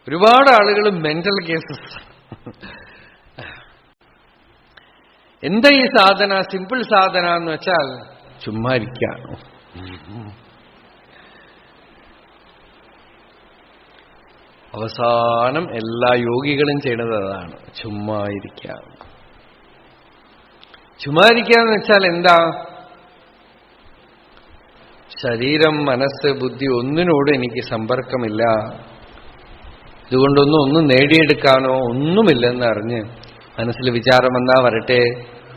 ഒരുപാട് ആളുകൾ മെന്റൽ കേസസ്. എന്താ ഈ സാധന, സിമ്പിൾ സാധന എന്ന് വെച്ചാൽ ചുമ്മാ ഇരിക്കാണ്. അവസാനം എല്ലാ യോഗികളും ചെയ്യുന്നത് അതാണ്, ചുമ്മാ ഇരിക്കുക. ചുമ്മാ ഇരിക്കാന്ന് വെച്ചാൽ എന്താ? ശരീരം, മനസ്സ്, ബുദ്ധി ഒന്നിനോട് എനിക്ക് സമ്പർക്കമില്ല. ഇതുകൊണ്ടൊന്നും നേടിയെടുക്കാനോ ഒന്നുമില്ലെന്ന് അറിഞ്ഞ് മനസ്സിൽ വിചാരം വന്നാ വരട്ടെ,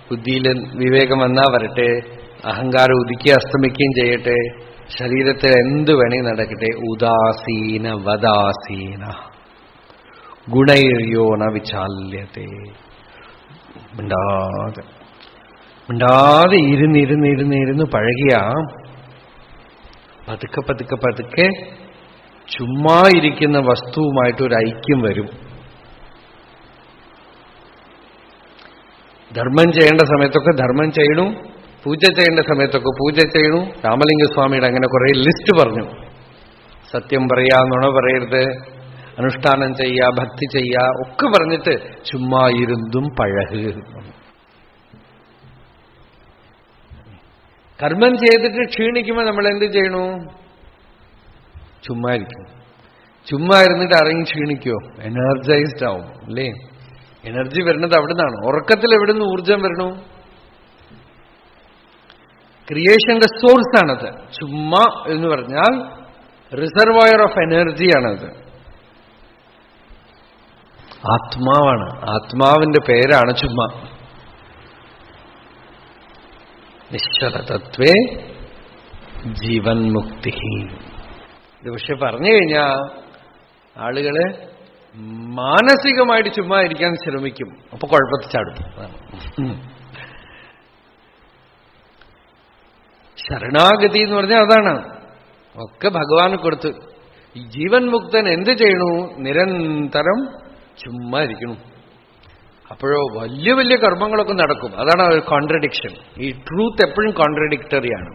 ബുദ്ധിയിൽ വിവേകം വന്നാ വരട്ടെ, അഹങ്കാരം ഉദിക്കുകയും അസ്തമിക്കുകയും ചെയ്യട്ടെ, ശരീരത്തിൽ എന്ത് വേണേ നടക്കട്ടെ, ഉദാസീന വദാസീന ഗുണൈര്യോണ വിചാല്യത്തെ. മിണ്ടാതെ ഇരുന്ന് പഴകിയ പതുക്കെ പതുക്കെ പതുക്കെ ചുമ്മാ ഇരിക്കുന്ന വസ്തുവുമായിട്ടൊരു ഐക്യം വരും. ധർമ്മം ചെയ്യേണ്ട സമയത്തൊക്കെ ധർമ്മം ചെയ്യണു, പൂജ ചെയ്യേണ്ട സമയത്തൊക്കെ പൂജ ചെയ്യണു. രാമലിംഗസ്വാമിയുടെ അങ്ങനെ കുറെ ലിസ്റ്റ് പറഞ്ഞു. സത്യം പറയാ, നുണ പറയരുത്, അനുഷ്ഠാനം ചെയ്യാ, ഭക്തി ചെയ്യാ ഒക്കെ പറഞ്ഞിട്ട് ചുമ്മാ ഇരുന്നും പഴക്. കർമ്മം ചെയ്തിട്ട് ക്ഷീണിക്കുമ്പോൾ നമ്മൾ എന്ത് ചെയ്യണു? ചുമ്മാ ഇരിക്കും. ചുമ്മാ ഇരുന്നിട്ട് ആരെങ്കിലും ക്ഷീണിക്കുമോ? എനർജൈസ്ഡ് ആവും അല്ലേ? എനർജി വരുന്നത് അവിടെ നിന്നാണ്. ഉറക്കത്തിൽ എവിടുന്ന് ഊർജം വരണു? ക്രിയേഷന്റെ സോഴ്സാണത്. ചുമ്മാ എന്ന് പറഞ്ഞാൽ റിസർവോയർ ഓഫ് എനർജിയാണത്. ആത്മാവാണ്. ആത്മാവിന്റെ പേരാണ് ചുമ്മാ. നിശ്ചലതത്വേ ജീവൻ മുക്തി. ഇത് പക്ഷെ പറഞ്ഞു കഴിഞ്ഞാൽ ആളുകള് മാനസികമായിട്ട് ചുമ്മാ ഇരിക്കാൻ ശ്രമിക്കും. അപ്പൊ കുഴപ്പത്തിൽ ചാടും. ശരണാഗതി എന്ന് പറഞ്ഞാൽ അതാണ്. ഒക്കെ ഭഗവാന് കൊടുത്ത്. ഈ ജീവൻ മുക്തൻ എന്ത് ചെയ്യണു? നിരന്തരം ചുമ്മാ ഇരിക്കണം. അപ്പോഴോ വലിയ വലിയ കർമ്മങ്ങളൊക്കെ നടക്കും. അതാണ് ഒരു കോൺട്രഡിക്ഷൻ. ഈ ട്രൂത്ത് എപ്പോഴും കോൺട്രഡിക്ടറിയാണ്.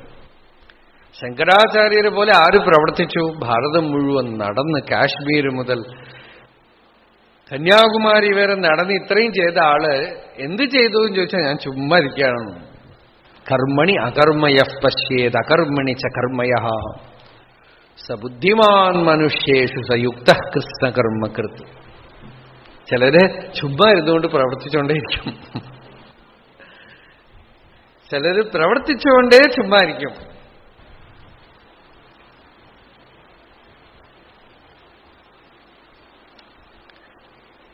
ശങ്കരാചാര്യരെ പോലെ ആര് പ്രവർത്തിച്ചു? ഭാരതം മുഴുവൻ നടന്ന് കാശ്മീർ മുതൽ കന്യാകുമാരി വരെ നടന്ന് ഇത്രയും ചെയ്ത ആള് എന്ത് ചെയ്തു എന്ന് ചോദിച്ചാൽ ഞാൻ ചുമ്മാ ഇരിക്കുകയാണ്. കർമ്മണി അകർമ്മയഃ പശ്യേത് അകർമ്മണി ച കർമ്മയഃ സബുദ്ധിമാൻ മനുഷ്യേഷു സയുക്തഃ കൃഷ്ണകർമ്മകൃത്. ചിലര് ചുമ്മാ ഇരുന്നുകൊണ്ട് പ്രവർത്തിച്ചുകൊണ്ടേയിരിക്കും, ചിലര് പ്രവർത്തിച്ചുകൊണ്ടേ ചുമ്മാ ഇരിക്കും.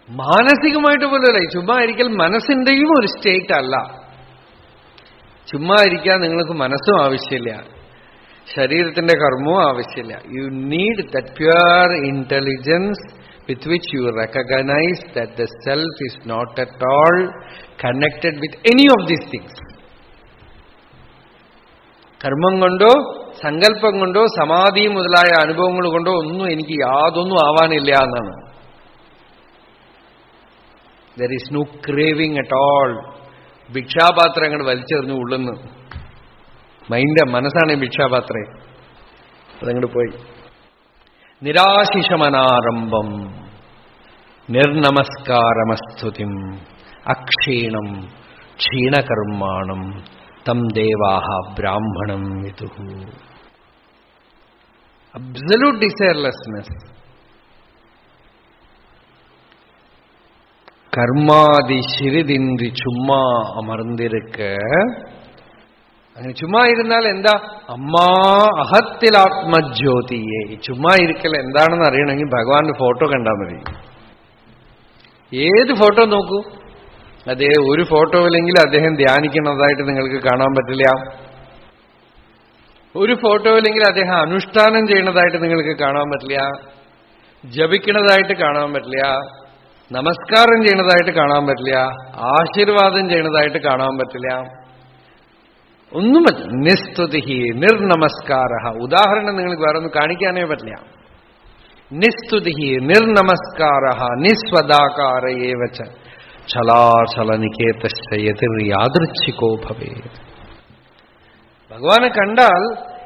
മാനസികമായിട്ട് പോലല്ല. ചുമ്മാ ഇരിക്കൽ മനസ്സിന്റെയും ഒരു സ്റ്റേറ്റ് അല്ല. ചുമ്മാ ഇരിക്കാൻ നിങ്ങൾക്ക് മനസ്സും ആവശ്യമില്ല, ശരീരത്തിന്റെ കർമ്മവും ആവശ്യമില്ല. You need that pure intelligence with which you recognize that the self is not at all connected with any of these things. കർമ്മം കൊണ്ടോ സങ്കല്പം കൊണ്ടോ സമാധി മുതലായ അനുഭവങ്ങൾ കൊണ്ടോ ഒന്നും എനിക്ക് യാതൊന്നും ആവാനില്ല എന്നാണ്. There is no craving at all. ഭിക്ഷാപാത്രം അങ്ങോട്ട് വലിച്ചെറിഞ്ഞു ഉള്ളുന്ന്. മനസ്സാണ് ഭിക്ഷാപാത്രേ. അതങ്ങോട്ട് പോയി. നിരാശിഷമനാരംഭം നിർനമസ്കാരമസ്തുതിം അക്ഷീണം ക്ഷീണകർമാണം തം ദേവാഹ ബ്രാഹ്മണം വിദുഹു. അബ്സല്യൂട്ട് ഡിസയർലെസ്നെസ്. കർമാതി ശിരിതിന്ദ്രി ചുമ്മാ അമർന്നിരിക്ക. അങ്ങനെ ചുമ്മാ ഇരുന്നാൽ എന്താ? അമ്മാ അഹത്തിലാത്മജ്യോതിയെ. ചുമ്മാ ഇരിക്കൽ എന്താണെന്ന് അറിയണമെങ്കിൽ ഭഗവാന്റെ ഫോട്ടോ കണ്ടാൽ മതി. ഏത് ഫോട്ടോ നോക്കൂ, അതേ ഒരു ഫോട്ടോയിലെങ്കിൽ അദ്ദേഹം ധ്യാനിക്കുന്നതായിട്ട് നിങ്ങൾക്ക് കാണാൻ പറ്റില്ല. ഒരു ഫോട്ടോയിലെങ്കിൽ അദ്ദേഹം അനുഷ്ഠാനം ചെയ്യുന്നതായിട്ട് നിങ്ങൾക്ക് കാണാൻ പറ്റില്ല, ജപിക്കുന്നതായിട്ട് കാണാൻ പറ്റില്ല, നമസ്കാരം ചെയ്യുന്നതായിട്ട് കാണാൻ പറ്റില്ല, ആശീർവാദം ചെയ്യുന്നതായിട്ട് കാണാൻ പറ്റില്ല. ഒന്നും പറ്റില്ല. നിസ്തുതി നിർനമസ്കാര. ഉദാഹരണം നിങ്ങൾക്ക് വേറെ ഒന്നും കാണിക്കാനേ പറ്റില്ല. നിസ്തുതി നിർനമസ്കാര നിസ്വദാകാര ഏവച ഛലാചലനികേതശ്ച യാദൃച്ഛികോ ഭവേത്. ഭഗവാനെ കണ്ടാൽ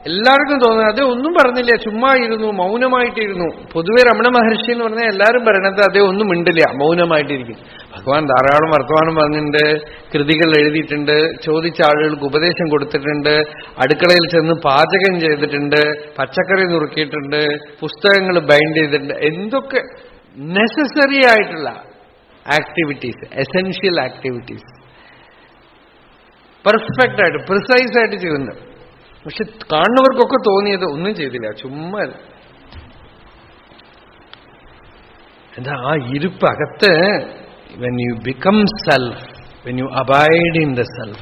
എല്ലാവർക്കും തോന്നുന്നത് അതേ ഒന്നും പറഞ്ഞില്ല, ചുമ്മാ ഇരുന്നു, മൗനമായിട്ടിരുന്നു. പൊതുവെ രമണ മഹർഷി എന്ന് പറഞ്ഞാൽ എല്ലാവരും പറയണത് അതേ ഒന്നും മിണ്ടില്ല, മൗനമായിട്ടിരിക്കും. ഭഗവാൻ ധാരാളം വർത്തമാനം പറഞ്ഞിട്ടുണ്ട്, കൃതികൾ എഴുതിയിട്ടുണ്ട്, ചോദിച്ച ആളുകൾക്ക് ഉപദേശം കൊടുത്തിട്ടുണ്ട്, അടുക്കളയിൽ ചെന്ന് പാചകം ചെയ്തിട്ടുണ്ട്, പച്ചക്കറി നുറുക്കിയിട്ടുണ്ട്, പുസ്തകങ്ങൾ ബൈൻഡ് ചെയ്തിട്ടുണ്ട്. എന്തൊക്കെ നെസസറി ആയിട്ടുള്ള ആക്ടിവിറ്റീസ്, എസെൻഷ്യൽ ആക്ടിവിറ്റീസ് പെർഫെക്റ്റ് ആയിട്ട് പ്രിസൈസ് ആയിട്ട് ചെയ്യുന്നുണ്ട്. പക്ഷെ കാണുന്നവർക്കൊക്കെ തോന്നിയത് ഒന്നും ചെയ്തില്ല, ചുമ്മാ. എന്താ ആ ഇരുപ്പ് അകത്ത്? when you become self, when you abide in the self,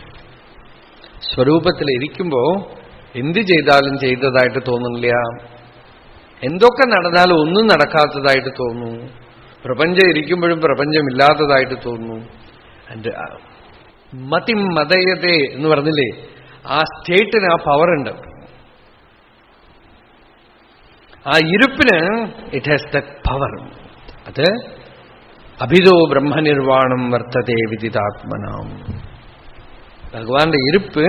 സ്വരൂപത്തിൽ ഇരിക്കുമ്പോ എന്ത് ചെയ്താലും ചെയ്തതായിട്ട് തോന്നുന്നില്ല, എന്തൊക്കെ നടന്നാലും ഒന്നും നടക്കാത്തതായിട്ട് തോന്നുന്നു, പ്രപഞ്ചം ഇരിക്കുമ്പോഴും പ്രപഞ്ചമില്ലാത്തതായിട്ട് തോന്നുന്നു. ആൻഡ് മതിം മതയതേ എന്ന് പറഞ്ഞില്ലേ, ആ സ്റ്റേറ്റിന് ആ പവറുണ്ട്. ആ ഇരുപ്പിന് ഇറ്റ് ഹാസ് ദ പവർ. അത് അഭിതോ ബ്രഹ്മനിർവാണം വർത്തതേ വിദിതാത്മനാം. ഭഗവാന്റെ ഇരുപ്പ്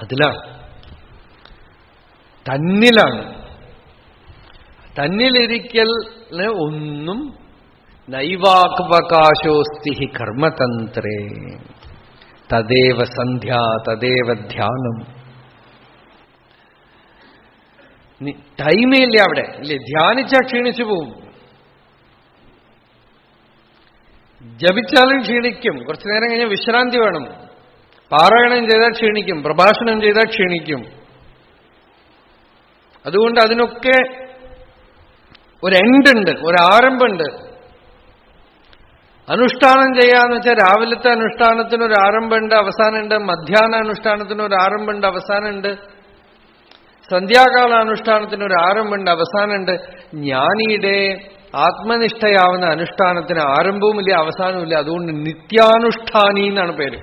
അതിലാണ്, തന്നിലാണ്. തന്നിലിരിക്കലിന് ഒന്നും നൈവാക്വകാശോസ്തി കർമ്മതന്ത്രേ തദേവ സന്ധ്യ തദേവ ധ്യാനം. ടൈമേ ഇല്ല അവിടെ, ഇല്ലേ? ധ്യാനിച്ചാൽ ക്ഷീണിച്ചു പോവും, ജപിച്ചാലും ക്ഷീണിക്കും, കുറച്ചു നേരം കഴിഞ്ഞാൽ വിശ്രാന്തി വേണം, പാരായണം ചെയ്താൽ ക്ഷീണിക്കും, പ്രഭാഷണം ചെയ്താൽ ക്ഷീണിക്കും. അതുകൊണ്ട് അതിനൊക്കെ ഒരു എൻഡുണ്ട്, ഒരു ആരംഭമുണ്ട്. അനുഷ്ഠാനം ചെയ്യാന്ന് വെച്ചാൽ രാവിലത്തെ അനുഷ്ഠാനത്തിന് ഒരു ആരംഭമുണ്ട്, അവസാനമുണ്ട്. മധ്യാഹ്ന അനുഷ്ഠാനത്തിന് ഒരു ആരംഭമുണ്ട്, അവസാനമുണ്ട്. സന്ധ്യാകാല അനുഷ്ഠാനത്തിന് ഒരു ആരംഭമുണ്ട്, അവസാനമുണ്ട്. ജ്ഞാനിയുടെ ആത്മനിഷ്ഠയാവുന്ന അനുഷ്ഠാനത്തിന് ആരംഭവുമില്ല അവസാനവുമില്ല. അതുകൊണ്ട് നിത്യാനുഷ്ഠാനി എന്നാണ് പേര്.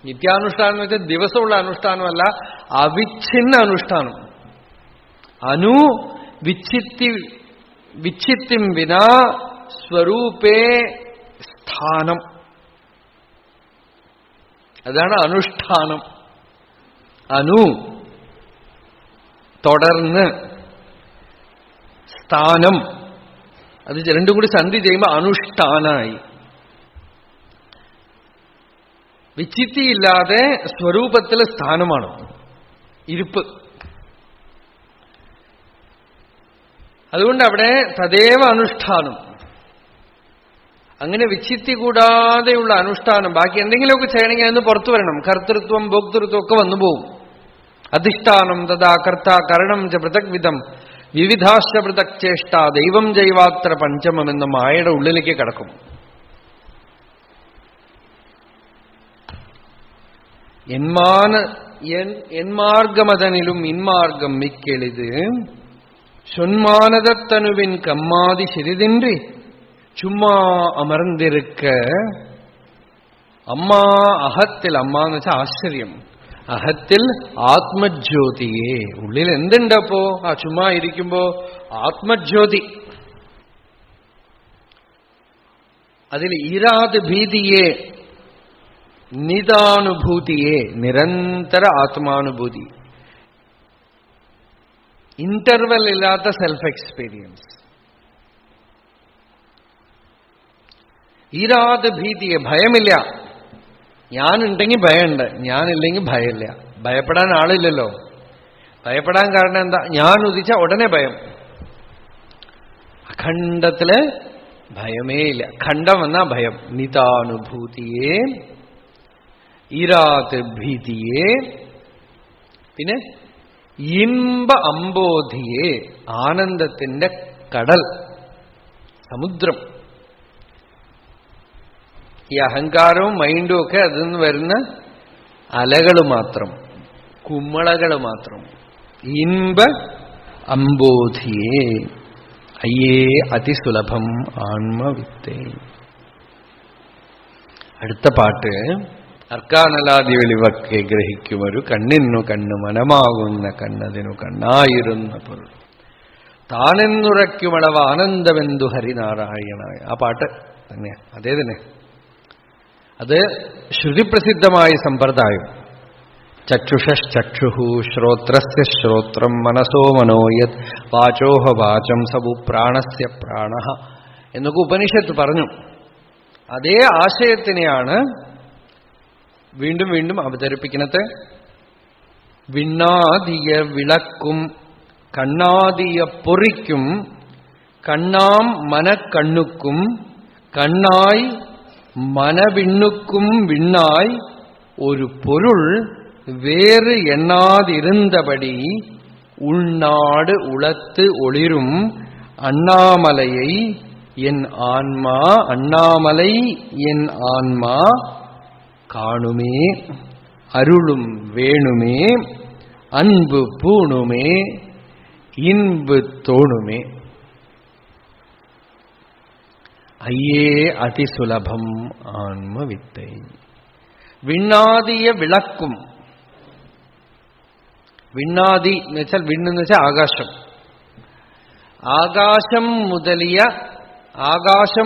നിത്യാനുഷ്ഠാനം എന്ന് വെച്ചാൽ ദിവസമുള്ള അനുഷ്ഠാനമല്ല, അവിച്ഛിന്ന അനുഷ്ഠാനം. അനു വിച്ഛിത്തിം വിനാ സ്വരൂപേ സ്ഥാനം. അതാണ് അനുഷ്ഠാനം. അനു തുടർന്ന്, സ്ഥാനം അത് രണ്ടും കൂടി സന്ധി ചെയ്യുമ്പോൾ അനുഷ്ഠാനായി. വിച്ഛിത്തിയില്ലാതെ സ്വരൂപത്തിൽ സ്ഥാനമാണ്, ഇരിപ്പ്. അതുകൊണ്ട് അവിടെ തദേവ അനുഷ്ഠാനം. അങ്ങനെ വിച്ഛിത്തി കൂടാതെയുള്ള അനുഷ്ഠാനം. ബാക്കി എന്തെങ്കിലുമൊക്കെ ചെയ്യണമെങ്കിൽ അതിന് പുറത്തു വരണം. കർത്തൃത്വം ഭോക്തൃത്വം ഒക്കെ വന്നു പോവും. അധിഷ്ഠാനം തഥാ കർത്ത കരണം ച പൃഥക് വിധം വിവിധാശ്ച പൃഥക് ചേഷ്ട ദൈവം ജൈവാത്ര പഞ്ചമം എന്ന മായയുടെ ഉള്ളിലേക്ക് കടക്കും. എന്മാർഗമതനിലും ഇൻമാർഗം മിക്കെളിത് சொன்மானதத்தனுவின் கம்மாதி சிறிதின்றி சும்மா அமர்ந்திருக்க അമ്മ അഹത്തിൽ, അമ്മ എന്ന് വെച്ചാൽ ആശ്ചര്യം, അഹത്തിൽ ആത്മജ്യോതിയെ. ഉള്ളിൽ എന്തുണ്ടപ്പോ ആ ചുമ്മാ ഇരിക്കുമ്പോ? ആത്മജ്യോതി. അതിൽ ഈരാത് ഭീതിയെ, നിതാനുഭൂതിയെ, നിരന്തര ആത്മാനുഭൂതി, ഇന്റർവെൽ ഇല്ലാത്ത സെൽഫ് എക്സ്പീരിയൻസ്. ഈരാത് ഭീതിയെ, ഭയമില്ല. ഞാനുണ്ടെങ്കിൽ ഭയമുണ്ട്, ഞാനില്ലെങ്കിൽ ഭയമില്ല. ഭയപ്പെടാൻ ആളില്ലല്ലോ. ഭയപ്പെടാൻ കാരണം എന്താ? ഞാൻ ഉദിച്ച ഉടനെ ഭയം. അഖണ്ഡത്തില് ഭയമേ ഇല്ല. ഖണ്ഡം വന്നാ ഭയം. നിതാനുഭൂതിയെ, ഈരാത് ഭീതിയെ, പിന്നെ ഇൻപ അംബോധിയെ, ആനന്ദത്തിന്റെ കടൽ, സമുദ്രം. ഈ അഹങ്കാരവും മൈൻഡും ഒക്കെ അതിൽ നിന്ന് വരുന്ന അലകൾ മാത്രം, കുമ്മളകൾ മാത്രം. ഇൻപ അംബോധിയെ അയ്യേ അതിസുലഭം ആത്മവിത്തേ. അടുത്ത പാട്ട് അർക്കാനലാദി വെളിവക്കെ ഗ്രഹിക്കുമൊരു കണ്ണിനു കണ്ണു മനമാകുന്ന കണ്ണതിനു കണ്ണായിരുന്ന പൊരുൾ താനെന്നുറയ്ക്കുമളവ് ആനന്ദബന്ധു ഹരിനാരായണായ. ആ പാട്ട് തന്നെയാ, അതേ തന്നെ. അത് ശ്രുതിപ്രസിദ്ധമായ സമ്പ്രദായം. ചക്ഷുഷക്ഷുഹു ശ്രോത്രസ്യ ശ്രോത്രം മനസോ മനോയത് വാചോഹ വാചം സബു പ്രാണസ്യ പ്രാണ എന്നൊക്കെ ഉപനിഷത്ത് പറഞ്ഞു. അതേ ആശയത്തിനെയാണ് വീണ്ടും വീണ്ടും അവതരിപ്പിക്കുന്നത്. വിണ്ണാദിയ വിളക്കും കണ്ണാദിയ പൊറിക്കും കണ്ണാം മനക്കണ്ണുക്കും കണ്ണായി മനവിണ്ണുക്കും വിണ്ണായി ഒരു പൊരുൾ വേறு எண்ணாதிருந்தபடி உள்நாடு உளத்து ஒளிரும் அண்ணாமலையை என் ஆன்மா, அண்ணாமலை என் ஆன்மா കാണുമേ അരുളും വേണുമേ അൻപ് പൂണുമേ ഇൻപ് തോണുമേ അയ്യേ അതിസുലഭം ആത്മവിത്തൈ. വിണ്ണാദിയ വിളക്കും. വിണ്ണാദി എന്ന് വെച്ചാൽ, വിണ്ണെന്ന് വെച്ചാൽ ആകാശം. ആകാശം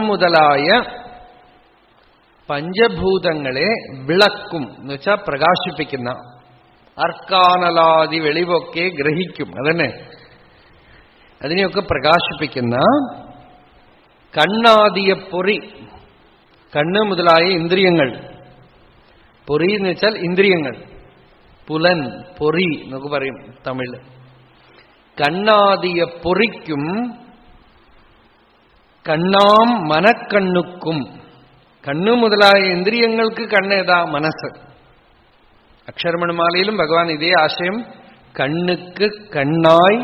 മുതലായ പഞ്ചഭൂതങ്ങളെ വിളക്കും എന്ന് വെച്ചാൽ പ്രകാശിപ്പിക്കുന്ന. അർക്കാനലാദി വെളിവൊക്കെ ഗ്രഹിക്കും, അതന്നെ. അതിനെയൊക്കെ പ്രകാശിപ്പിക്കുന്ന കണ്ണാദിയ പൊറി, കണ്ണ് മുതലായ ഇന്ദ്രിയങ്ങൾ. പൊറി എന്ന് വെച്ചാൽ ഇന്ദ്രിയങ്ങൾ, പുലൻ, പൊറി എന്നൊക്കെ പറയും തമിഴില്. കണ്ണാദിയ പൊറിക്കും കണ്ണാം മനക്കണ്ണുക്കും. കണ്ണ് മുതലായ ഇന്ദ്രിയങ്ങൾക്ക് കണ്ണേതാ? മനസ്സ്. അക്ഷരമണിമാലയിലും ഭഗവാൻ ഇതേ ആശയം കണ്ണുക്ക് കണ്ണായി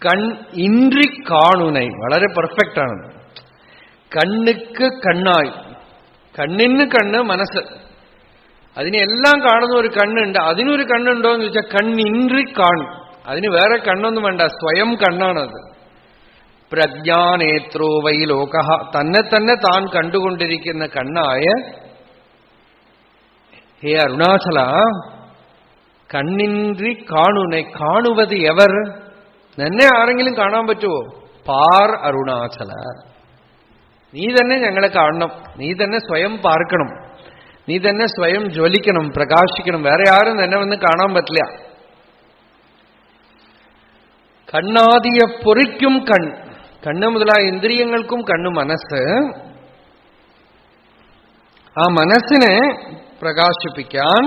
കൺ ഇന്ദ്രി കാണുനൈ, വളരെ പെർഫെക്റ്റ് ആണ്. കണ്ണുക്ക് കണ്ണായി, കണ്ണിന് കണ്ണ് മനസ്സ്, അതിനെല്ലാം കാണുന്ന ഒരു കണ്ണുണ്ട്. അതിനൊരു കണ്ണുണ്ടോ എന്ന് ചോദിച്ചാൽ കണ്ണിന്ദ്രി കാണും. അതിന് വേറെ കണ്ണൊന്നും വേണ്ട, സ്വയം കണ്ണാണത്. പ്രജ്ഞാനേത്രോ വൈ ലോകഃ, തന്നെ തന്നെ താൻ കണ്ടുകൊണ്ടിരിക്കുന്ന കണ്ണായ ഹേ അരുണാചല, കണ്ണിன்றി കാണുനെ, കാണുവത് എവർ? നിന്നെ ആരെങ്കിലും കാണാൻ പറ്റുമോ? പാർ അരുണാചല, നീ തന്നെ ഞങ്ങളെ കാണണം, നീ തന്നെ സ്വയം പാർക്കണം, നീ തന്നെ സ്വയം ജ്വലിക്കണം, പ്രകാശിക്കണം. വേറെ ആരും തന്നെ വന്ന് കാണാൻ പറ്റില്ല. കണ്ണാദിയെ പൊറിക്കും കണ്ണ് മുതലായ ഇന്ദ്രിയങ്ങൾക്കും കണ്ണു മനസ്സ്. ആ മനസ്സിനെ പ്രകാശിപ്പിക്കാൻ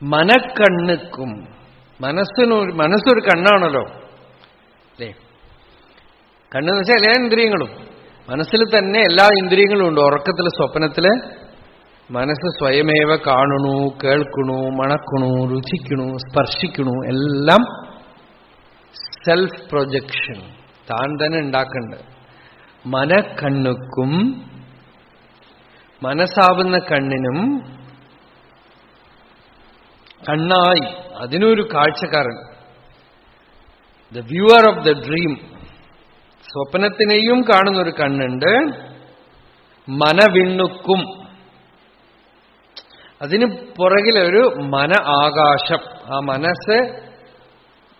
മനക്കണ്ണുക്കും, മനസ്സൊരു കണ്ണാണല്ലോ അല്ലേ? കണ്ണെന്ന് വെച്ചാൽ എല്ലാ ഇന്ദ്രിയങ്ങളും, മനസ്സിൽ തന്നെ എല്ലാ ഇന്ദ്രിയങ്ങളും ഉണ്ട്. ഉറക്കത്തില് സ്വപ്നത്തില് മനസ്സ് സ്വയമേവ കാണണു, കേൾക്കണു, മണക്കണു, രുചിക്കണു, സ്പർശിക്കണു, എല്ലാം സെൽഫ് പ്രൊജക്ഷൻ താൻ തന്നെ ഉണ്ടാക്കുന്നുണ്ട്. മനക്കണ്ണുക്കും മനസ്സാവുന്ന കണ്ണിനും കണ്ണായി അതിനൊരു കാഴ്ചക്കാരൻ, the viewer of the dream. സ്വപ്നത്തിനെയും കാണുന്നൊരു കണ്ണുണ്ട്. മനവിണ്ണുക്കും അതിന് പുറകിലൊരു മന ആകാശം, ആ മനസ്സ്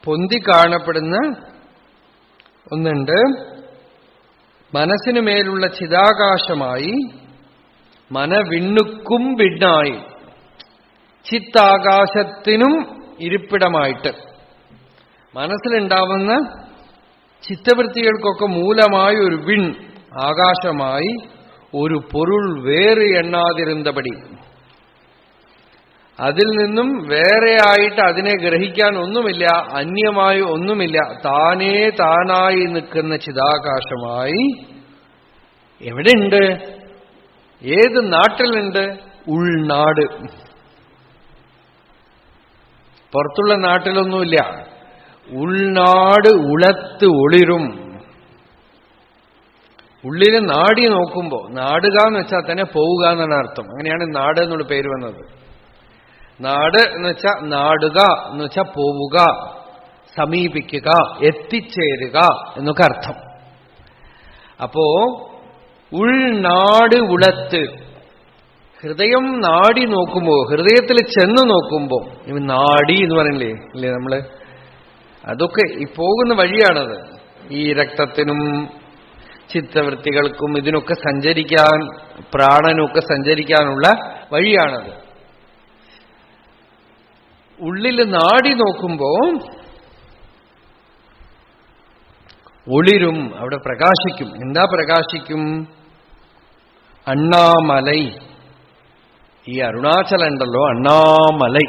പൊന്തി കാണപ്പെടുന്ന ഒന്നുണ്ട്. മനസ്സിനു മേലുള്ള ചിതാകാശമായി മനവിണ്ണുക്കും വിണ്ണായി, ചിത്താകാശത്തിനും ഇരിപ്പിടമായിട്ട്, മനസ്സിലുണ്ടാവുന്ന ചിത്തവൃത്തികൾക്കൊക്കെ മൂലമായ ഒരു വിൺ ആകാശമായി ഒരു പൊരുൾ വേറെ എണ്ണാതിരുന്നപടി, അതിൽ നിന്നും വേറെയായിട്ട് അതിനെ ഗ്രഹിക്കാൻ ഒന്നുമില്ല, അന്യമായി ഒന്നുമില്ല, താനേ താനായി നിൽക്കുന്ന ചിതാകാശമായി എവിടെയുണ്ട്? ഏത് നാട്ടിലുണ്ട്? ഉൾനാട്. പുറത്തുള്ള നാട്ടിലൊന്നുമില്ല. ഉൾനാട് ഉളത്ത് ഒളിരും. ഉള്ളില് നാടി നോക്കുമ്പോ, നാടുക എന്ന് വെച്ചാൽ തന്നെ പോവുക എന്നാണ് അർത്ഥം. അങ്ങനെയാണ് നാട് എന്നുള്ള പേര് വന്നത്. നാട് എന്ന് വെച്ചാൽ നാടുക എന്ന് വെച്ചാൽ പോവുക, സമീപിക്കുക, എത്തിച്ചേരുക എന്നൊക്കെ അർത്ഥം. അപ്പോ ഉൾനാട് ഉളത്ത്, ഹൃദയം നാടി നോക്കുമ്പോ, ഹൃദയത്തിൽ ചെന്ന് നോക്കുമ്പോ, നാടി എന്ന് പറയില്ലേ അല്ലേ നമ്മള്, അതൊക്കെ ഈ പോകുന്ന വഴിയാണത്. ഈ രക്തത്തിനും ചിത്തവൃത്തികൾക്കും ഇതിനൊക്കെ സഞ്ചരിക്കാൻ, പ്രാണനൊക്കെ സഞ്ചരിക്കാനുള്ള വഴിയാണത്. ഉള്ളില് നാടി നോക്കുമ്പോ ഒളിരും, അവിടെ പ്രകാശിക്കും. എന്താ പ്രകാശിക്കും? അണ്ണാമലൈ. ഈ അരുണാചലം ഉണ്ടല്ലോ, അണ്ണാമലൈ.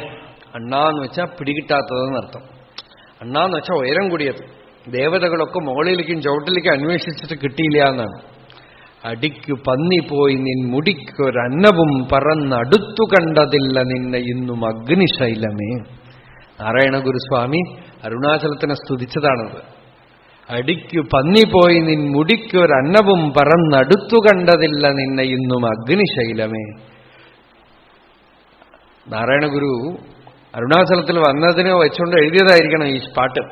അണ്ണാന്ന് വെച്ചാൽ പിടികിട്ടാത്തതെന്നർത്ഥം. അണ്ണാന്ന് വെച്ചാൽ ഉയരം കൂടിയത്. ദേവതകളൊക്കെ മുകളിലേക്കും ചുവട്ടിലേക്കും അന്വേഷിച്ചിട്ട് കിട്ടിയില്ല എന്നാണ്. അടിക്കു പന്നി പോയി നിൻ മുടിക്കൊരന്നവും പറന്നടുത്തു കണ്ടതില്ല നിന്നെ ഇന്നും അഗ്നിശൈലമേ. നാരായണ ഗുരുസ്വാമി അരുണാചലത്തിനെ സ്തുതിച്ചതാണത്. അടിക്കു പന്നി പോയി നിൻ മുടിക്കൊരന്നവും പറന്നടുത്തു കണ്ടതില്ല നിന്നെ ഇന്നും അഗ്നിശൈലമേ. നാരായണ ഗുരു അരുണാചലത്തിൽ വന്നതിനെ വെച്ചുകൊണ്ട് എഴുതിയതായിരിക്കണം ഈ പാട്ട്.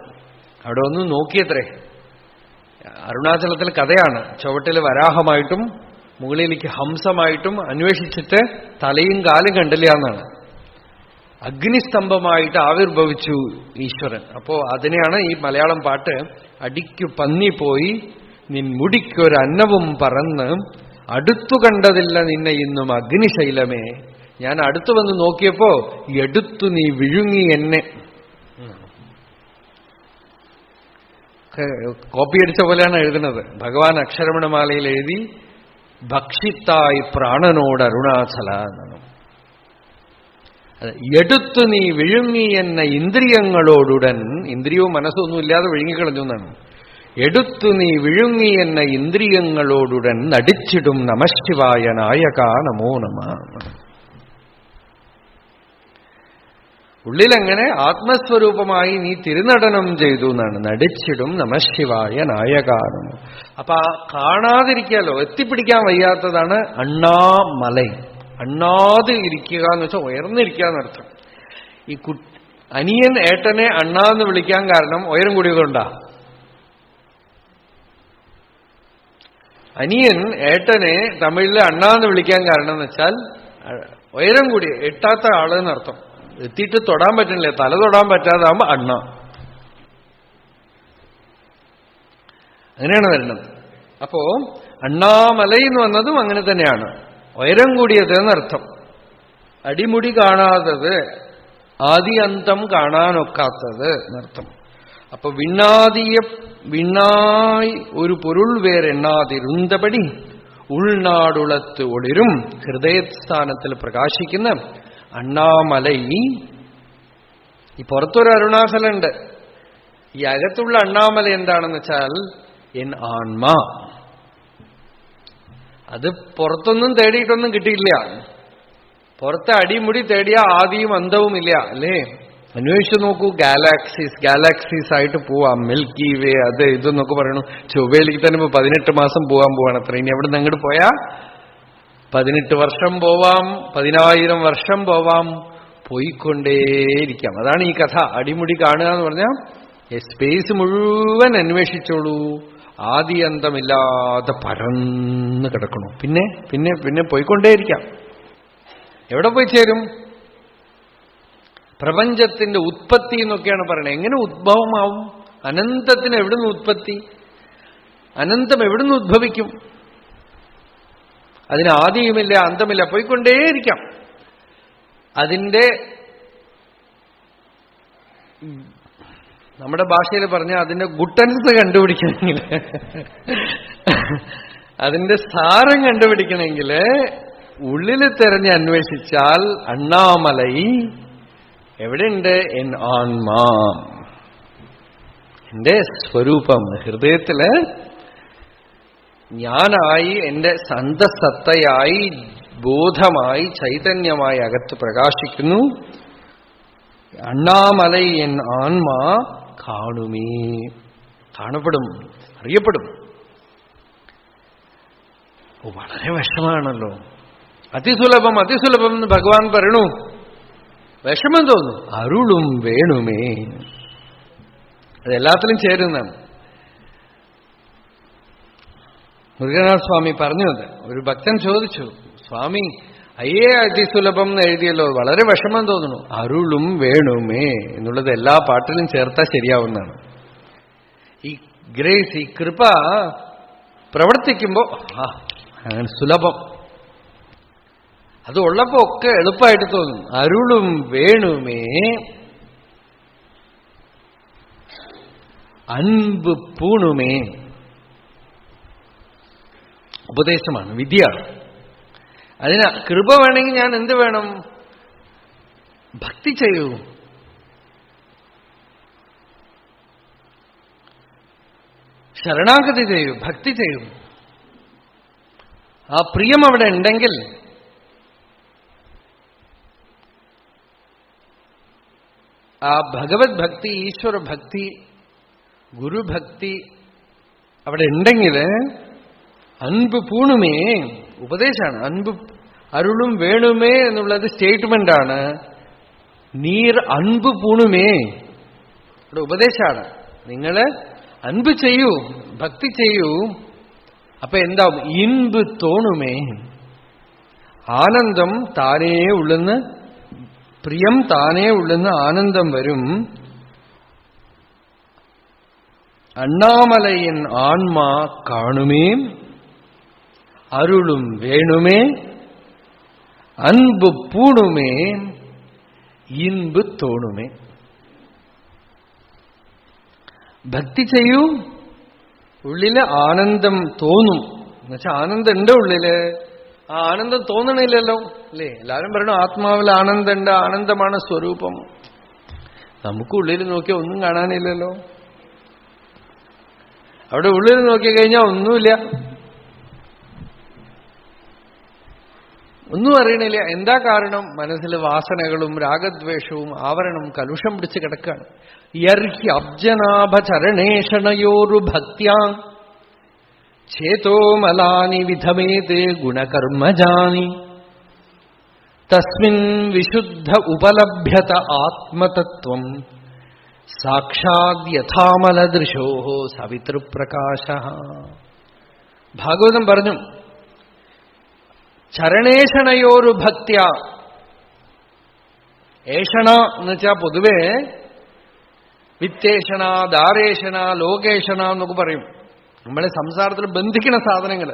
അവിടെ ഒന്ന് നോക്കിയത്രേ. അരുണാചലത്തിൽ കഥയാണ്. ചുവട്ടിൽ വരാഹമായിട്ടും മുകളിലേക്ക് ഹംസമായിട്ടും അന്വേഷിച്ചിട്ട് തലയും കാലും കണ്ടില്ല എന്നാണ്. അഗ്നിസ്തംഭമായിട്ട് ആവിർഭവിച്ചു ഈശ്വരൻ. അപ്പോ അതിനെയാണ് ഈ മലയാളം പാട്ട് അടിക്കു പന്നി പോയി നിൻ മുടിക്കൊരന്നവും പറന്ന് അടുത്തു കണ്ടതില്ല നിന്നെ ഇന്നും അഗ്നിശൈലമേ. ഞാൻ അടുത്തു വന്ന് നോക്കിയപ്പോ എടുത്തു നീ വിഴുങ്ങി എന്നെ. കോപ്പി അടിച്ച പോലെയാണ് എഴുതുന്നത്. ഭഗവാൻ അക്ഷരമണമാലയിൽ എഴുതി ഭക്ഷിത്തായി പ്രാണനോട് അരുണാചല എന്നാണ്. എടുത്തു നീ വിഴുങ്ങി എന്ന ഇന്ദ്രിയങ്ങളോടുടൻ, ഇന്ദ്രിയവും മനസ്സൊന്നും ഇല്ലാതെ വിഴുങ്ങിക്കളഞ്ഞു എന്നാണ്. എടുത്തു നീ വിഴുങ്ങി എന്ന ഇന്ദ്രിയങ്ങളോടുടൻ നടിച്ചിടും നമഃശിവായ നായക നമോ നമഃ. ഉള്ളിലെങ്ങനെ ആത്മസ്വരൂപമായി നീ തിരുനടനം ചെയ്തു എന്നാണ്. നടിച്ചിടും നമഃശിവായ നായകാനം. അപ്പൊ കാണാതിരിക്കാലോ, എത്തിപ്പിടിക്കാൻ വയ്യാത്തതാണ് അണ്ണാമലൈ. അണ്ണാതെ ഇരിക്കുക എന്ന് വെച്ചാൽ ഉയർന്നിരിക്കുക എന്നർത്ഥം. ഈ അനിയൻ ഏട്ടനെ അണ്ണാന്ന് വിളിക്കാൻ കാരണം ഉയരം കൂടിയതുകൊണ്ടാ. അനിയൻ ഏട്ടനെ തമിഴില് അണ്ണാന്ന് വിളിക്കാൻ കാരണം എന്ന് വെച്ചാൽ ഉയരം കൂടി, എട്ടാത്ത ആള് എന്നർത്ഥം. എത്തിയിട്ട് തൊടാൻ പറ്റണില്ല, തല തൊടാൻ പറ്റാതാകുമ്പോ അണ്ണ. അങ്ങനെയാണ് വരുന്നത്. അപ്പോ അണ്ണാമലൈ എന്ന് വന്നതും അങ്ങനെ തന്നെയാണ്, ഉയരം കൂടിയത് എന്നർത്ഥം. അടിമുടി കാണാത്തത്, ആദി അന്തം കാണാനൊക്കാത്തത് എന്നർത്ഥം. അപ്പൊ വിണ്ണായി ഒരു പൊരുൾ വേറെണ്ണാതിരുന്തപടി ഉൾനാടുളത്ത് ഒളിരും ഹൃദയസ്ഥാനത്തിൽ പ്രകാശിക്കുന്ന അണ്ണാമലൈ. ഈ പുറത്തൊരു അരുണാചലുണ്ട്, ഈ അകത്തുള്ള അണ്ണാമല എന്താണെന്ന് വെച്ചാൽ എൻ ആത്മാ. അത് പുറത്തൊന്നും തേടിയിട്ടൊന്നും കിട്ടിയില്ല. പുറത്തെ അടിമുടി തേടിയ ആദിയും അന്തവും ഇല്ല, അല്ലേ? അന്വേഷിച്ചു നോക്കൂ. ഗാലാക്സീസ് ആയിട്ട് പോവാം, മിൽക്കി വേ അത് ഇതെന്നൊക്കെ പറയണു. ചൊവ്വയിലേക്ക് തന്നെ 18 മാസം പോകാൻ പോവാണ് അത്ര. ഇനി എവിടെ നിന്ന് അങ്ങോട്ട് പോയാ 18 വർഷം പോവാം, 10,000 വർഷം പോവാം, പോയിക്കൊണ്ടേയിരിക്കാം. അതാണ് ഈ കഥ. അടിമുടി കാണുക എന്ന് പറഞ്ഞാൽ സ്പേസ് മുഴുവൻ അന്വേഷിച്ചോളൂ, ആദി അന്തമില്ലാതെ പരന്ന് കിടക്കണു. പിന്നെ പിന്നെ പിന്നെ പോയിക്കൊണ്ടേയിരിക്കാം. എവിടെ പോയി ചേരും? പ്രപഞ്ചത്തിന്റെ ഉത്പത്തി എന്നൊക്കെയാണ് പറയുന്നത്. എങ്ങനെ ഉദ്ഭവമാവും? അനന്തത്തിന് എവിടുന്ന് ഉത്പത്തി? അനന്തം എവിടുന്ന് ഉദ്ഭവിക്കും? അതിന് ആദിയുമില്ല അന്തമില്ല, പോയിക്കൊണ്ടേയിരിക്കാം. അതിന്റെ നമ്മുടെ ഭാഷയിൽ പറഞ്ഞ അതിന്റെ ഗുട്ടൻസ് കണ്ടുപിടിക്കണമെങ്കിൽ, അതിന്റെ സാരം കണ്ടുപിടിക്കണമെങ്കിൽ ഉള്ളിൽ തെരഞ്ഞ് അന്വേഷിച്ചാൽ അണ്ണാമലൈ എവിടെയുണ്ട്? എൻ ആത്മാ, എന്റെ സ്വരൂപം. ഹൃദയത്തില് ഞാനായി, എന്റെ സന്തസത്തയായി, ബോധമായി, ചൈതന്യമായി അകത്ത് പ്രകാശിക്കുന്നു. അണ്ണാമലൈ എൻ ആത്മാ കാണുമേ, കാണപ്പെടും, അറിയപ്പെടും. വളരെ വിഷമാണല്ലോ. അതിസുലഭം അതിസുലഭം എന്ന് ഭഗവാൻ പറയണു. വിഷമം തോന്നും. അരുളും വേണുമേ, അതെല്ലാത്തിലും ചേരുന്നതാണ്. മുരുകനാഥ സ്വാമി പറഞ്ഞത്. ഒരു ഭക്തൻ ചോദിച്ചു, സ്വാമി അയ്യേ അതിസുലഭം എന്ന് എഴുതിയല്ലോ, വളരെ വിഷമം തോന്നുന്നു. അരുളും വേണുമേ എന്നുള്ളത് എല്ലാ പാട്ടിലും ചേർത്താൽ ശരിയാവുന്നതാണ്. ഈ ഗ്രേസ്, ഈ കൃപ പ്രവർത്തിക്കുമ്പോ അങ്ങനെ സുലഭം, അത് ഉള്ളപ്പോ ഒക്കെ എളുപ്പമായിട്ട് തോന്നും. അരുളും വേണുമേ അൻപ് പൂണുമേ. ഉപദേശമാണ്, വിദ്യയാണ്. അതിന് കൃപ വേണമെങ്കിൽ ഞാൻ എന്ത് വേണം? ഭക്തി ചെയ്യൂ. ശരണാഗതി ചെയ്യൂ, ഭക്തി ചെയ്യൂ. ആ പ്രിയം അവിടെ ഉണ്ടെങ്കിൽ ആ ഭഗവത് ഭക്തി, ഈശ്വര ഭക്തി, ഗുരുഭക്തി അവിടെ ഉണ്ടെങ്കിൽ അൻപ് പൂണുമേ, ഉപദേശമാണ്. അൻപ് അരുളും വേണുമേ എന്നുള്ളത് സ്റ്റേറ്റ്മെന്റാണ്. നീർ അൻപ് പൂണുമേ ഇവിടെ ഉപദേശമാണ്. നിങ്ങള് അൻപ് ചെയ്യൂ, ഭക്തി ചെയ്യൂ. അപ്പൊ എന്താവും? ഇൻപ് തോണുമേ, ആനന്ദം താനേ ഉള്ളുന്ന്, പ്രിയം താനേ ഉള്ളുന്ന് ആനന്ദം വരും. അണ്ണാമലയൻ ആത്മാ കാണുമേ അരുളും വേണുമേ അൻപ് പൂണുമേ ഇൻപ് തോണുമേ. ഭക്തി ചെയ്യൂ, ഉള്ളില് ആനന്ദം തോന്നും. എന്നുവെച്ചാൽ ആനന്ദം ഉണ്ട് ഉള്ളില്. ആ ആനന്ദം തോന്നണില്ലല്ലോ, അല്ലേ? എല്ലാവരും പറയണു ആത്മാവിൽ ആനന്ദമുണ്ട്, ആനന്ദമാണ് സ്വരൂപം. നമുക്കുള്ളിൽ നോക്കിയാൽ ഒന്നും കാണാനില്ലല്ലോ. അവിടെ ഉള്ളിൽ നോക്കിക്കഴിഞ്ഞാൽ ഒന്നുമില്ല, ഒന്നും അറിയണില്ല. എന്താ കാരണം? മനസ്സിൽ വാസനകളും രാഗദ്വേഷവും ആവരണം കലുഷം പിടിച്ച് കിടക്കുകയാണ്. യർഹി അബ്ജനാഭചരണേഷണയോരു ഭക്ത്യാ ചേതോ മലാനി വിധമേതേ ഗുണകർമ്മജാനി തസ്മിൻ വിശുദ്ധ ഉപലഭ്യത ആത്മതത്വം സാക്ഷാത് യഥാമലദൃശോ സവിതൃപ്രകാശ. ഭാഗവതം പറഞ്ഞു, ചരണേഷണയോരു ഭക്ത്യ. ഏഷണ എന്ന് വെച്ചാൽ പൊതുവേ വിത്തേഷണ, ദാരേഷണ, ലോകേഷണ എന്നൊക്കെ പറയും. നമ്മളെ സംസാരത്തിൽ ബന്ധിക്കുന്ന സാധനങ്ങൾ.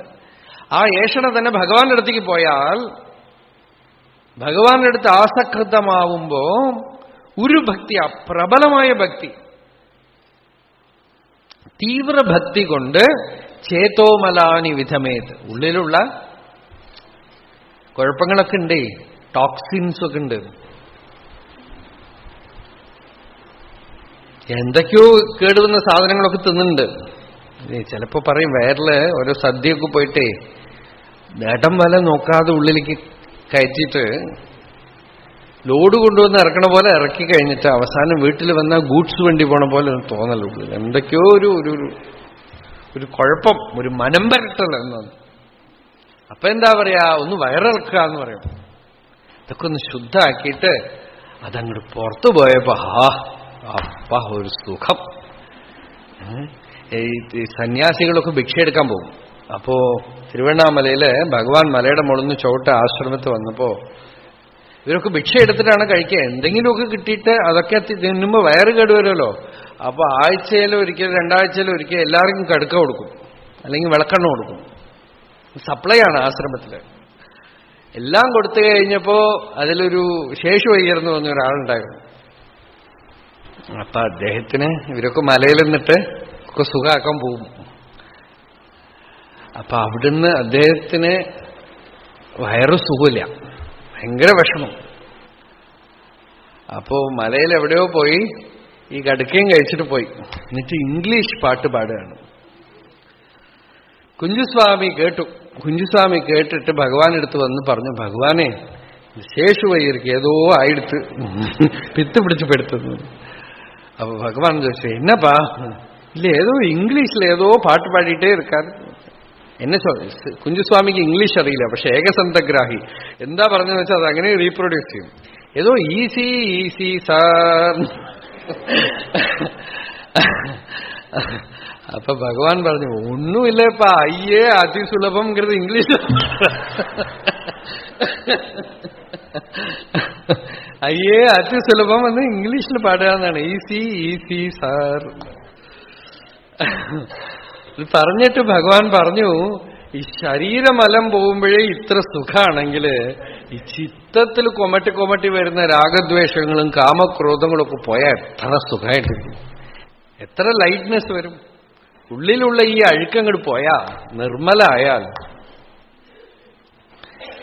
ആ ഏഷണ തന്നെ ഭഗവാന്റെ അടുത്തേക്ക് പോയാൽ, ഭഗവാന്റെ അടുത്ത് ആസക്തമാവുമ്പോ ഒരു ഭക്തിയ, പ്രബലമായ ഭക്തി, തീവ്രഭക്തി കൊണ്ട് ചേതോമലാനി വിധമേത്. ഉള്ളിലുള്ള കുഴപ്പങ്ങളൊക്കെ ഉണ്ട്, ടോക്സിൻസ് ഒക്കെ ഉണ്ട്, എന്തൊക്കെയോ കേടുവന്ന സാധനങ്ങളൊക്കെ തിന്നുന്നുണ്ട്. ചിലപ്പോ പറയും വയറില് ഓരോ സദ്യയൊക്കെ പോയിട്ടേ നേട്ടം വല നോക്കാതെ ഉള്ളിലേക്ക് കയറ്റിയിട്ട് ലോഡ് കൊണ്ടുവന്ന് ഇറക്കണ പോലെ ഇറക്കി കഴിഞ്ഞിട്ട് അവസാനം വീട്ടിൽ വന്ന ഗൂഡ്സ് വണ്ടി പോണ പോലെ തോന്നലുള്ളൂ. എന്തൊക്കെയോ ഒരു കുഴപ്പം, ഒരു മനം പരട്ടൽ എന്നാണ്. അപ്പൊ എന്താ പറയാ, ഒന്ന് വയറിറക്കുക എന്ന് പറയും. ഇതൊക്കെ ഒന്ന് ശുദ്ധമാക്കിയിട്ട് അതങ്ങോട്ട് പുറത്തു പോയപ്പോ അപ്പാ ഒരു സുഖം. ഈ സന്യാസികളൊക്കെ ഭിക്ഷയെടുക്കാൻ പോകും. അപ്പോ തിരുവണ്ണാമലയില് ഭഗവാൻ മലയുടെ മുകളിൽ ചോട്ട് ആശ്രമത്തിൽ വന്നപ്പോ ഇവരൊക്കെ ഭിക്ഷ എടുത്തിട്ടാണ് കഴിക്കുക. എന്തെങ്കിലുമൊക്കെ കിട്ടിയിട്ട് അതൊക്കെ തിന്നുമ്പോ വയറ് കേടുവരുമല്ലോ. അപ്പൊ ആഴ്ചയിലൊരിക്കൽ, രണ്ടാഴ്ചയിലൊരിക്കൽ എല്ലാവർക്കും കടുക്ക കൊടുക്കും, അല്ലെങ്കിൽ വിളക്കെണ്ണ കൊടുക്കും. സപ്ലൈ ആണ് ആശ്രമത്തില്. എല്ലാം കൊടുത്തു കഴിഞ്ഞപ്പോ അതിലൊരു ശേഷി ഉയർന്നു വന്ന ഒരാളുണ്ടായിരുന്നു. അപ്പൊ അദ്ദേഹത്തിന് ഇവരൊക്കെ മലയിൽ നിന്നിട്ട് ഒക്കെ സുഖമാക്കാൻ പോകും. അപ്പൊ അവിടുന്ന് അദ്ദേഹത്തിന് വയറ് സുഖമില്ല, ഭയങ്കര വിഷമം. അപ്പോ മലയിൽ എവിടെയോ പോയി ഈ കടുക്കയും കഴിച്ചിട്ട് പോയി. എന്നിട്ട് ഇംഗ്ലീഷ് പാട്ട് പാടുകയാണ്. കുഞ്ചുസ്വാമി കേട്ടു. കുഞ്ചുസ്വാമി കേട്ടിട്ട് ഭഗവാനെടുത്ത് വന്ന് പറഞ്ഞു, ഭഗവാനെ ശേഷു വയ്യർക്ക് ഏതോ ആയെടുത്ത് പിത്ത് പിടിച്ച് പെടുത്തുന്നു. അപ്പൊ ഭഗവാൻ ചോദിച്ചു, എന്നപ്പാ? ഇല്ല, ഏതോ ഇംഗ്ലീഷിൽ ഏതോ പാട്ട് പാടിയിട്ടേ ഇരിക്കാറ്. എന്നെ കുഞ്ചുസ്വാമിക്ക് ഇംഗ്ലീഷ് അറിയില്ല, പക്ഷെ ഏകസന്തഗ്രാഹി. എന്താ പറഞ്ഞതെന്ന് വെച്ചാൽ അത് അങ്ങനെ റീപ്രൊഡ്യൂസ് ചെയ്യും. ഏതോ ഈസി ഈസി സാർ. അപ്പൊ ഭഗവാൻ പറഞ്ഞു, ഒന്നുമില്ലപ്പാ, അയ്യേ അതിസുലഭം ഇംഗ്ലീഷ്. അയ്യേ അതിസുലഭം എന്ന് ഇംഗ്ലീഷിൽ പാടുക എന്നാണ്. ഈസി ഈസി സാർ പറഞ്ഞിട്ട് ഭഗവാൻ പറഞ്ഞു, ഈ ശരീരമലം പോകുമ്പോഴേ ഇത്ര സുഖമാണെങ്കിൽ ഈ ചിത്തത്തിൽ കൊമട്ടി വരുന്ന രാഗദ്വേഷങ്ങളും കാമക്രോധങ്ങളും ഒക്കെ പോയാൽ എത്ര സുഖമായിട്ടിരിക്കും, എത്ര ലൈറ്റ്നെസ് വരും. ഉള്ളിലുള്ള ഈ അഴുക്കങ്ങോട്ട് പോയാ, നിർമ്മലായാൽ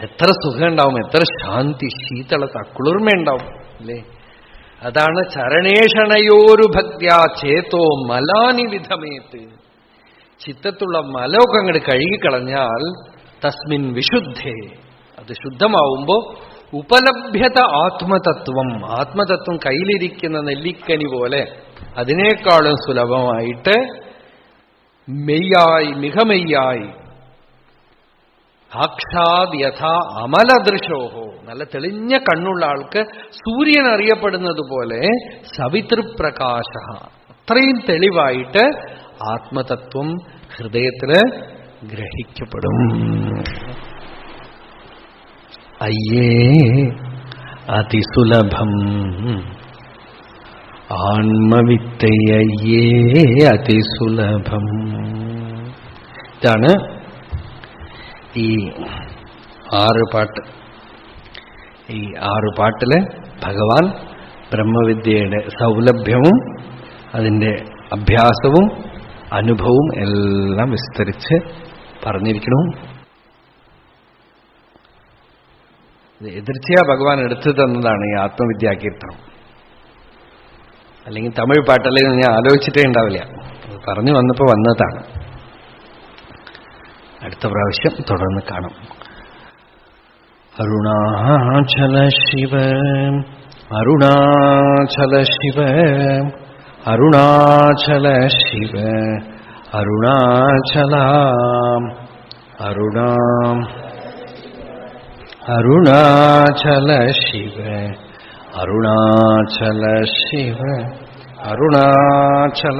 എത്ര സുഖം ഉണ്ടാവും, എത്ര ശാന്തി, ശീതളത, കുളിർമയുണ്ടാവും അല്ലേ? അതാണ് ചരണേഷണയോരു ഭക്ത്യാ ചേതോ മലാനി വിധമേത്ത്. ചിത്തത്തുള്ള മലമൊക്കെ അങ്ങോട്ട് കഴുകിക്കളഞ്ഞാൽ തസ്മിൻ വിശുദ്ധേ, അത് ശുദ്ധമാവുമ്പോ ഉപലഭ്യത ആത്മതത്വം. ആത്മതത്വം കയ്യിലിരിക്കുന്ന നെല്ലിക്കനി പോലെ അതിനേക്കാളും സുലഭമായിട്ട് മെയ്യായി, മികമെയ്യായി, സാക്ഷാത് യഥാ അമലദൃശോഹോ, നല്ല തെളിഞ്ഞ കണ്ണുള്ള ആൾക്ക് സൂര്യൻ അറിയപ്പെടുന്നത് പോലെ സവിതൃപ്രകാശ, അത്രയും തെളിവായിട്ട് ആത്മതത്വം ഹൃദയത്തില് ഗ്രഹിക്കപ്പെടും. അയ്യേ അതിസുലഭം ആത്മവിത്തയ്യേ അതിസുലഭം. ഇതാണ് ഈ 6 പാട്ട്. ഈ 6 പാട്ടില് ഭഗവാൻ ബ്രഹ്മവിദ്യയുടെ സൗലഭ്യവും അതിൻ്റെ അഭ്യാസവും അനുഭവവും എല്ലാം വിസ്തരിച്ച് പറഞ്ഞിരിക്കണം. എതിർച്ചയാ ഭഗവാൻ എടുത്തു തന്നതാണ് ഈ ആത്മവിദ്യാകീർത്തനം. അല്ലെങ്കിൽ തമിഴ് പാട്ടല്ലെങ്കിൽ ഞാൻ ആലോചിച്ചിട്ടേ ഉണ്ടാവില്ല, പറഞ്ഞു വന്നപ്പോൾ വന്നതാണ്. അടുത്ത പ്രാവശ്യം തുടർന്ന് കാണാം. അരുണാചല ശിവ അരുണാചല ശിവ അരുണാചല ശിവ അരുണാചല അരുണാം അരുണാചല ശിവ അരുണാചല ശിവ അരുണാചല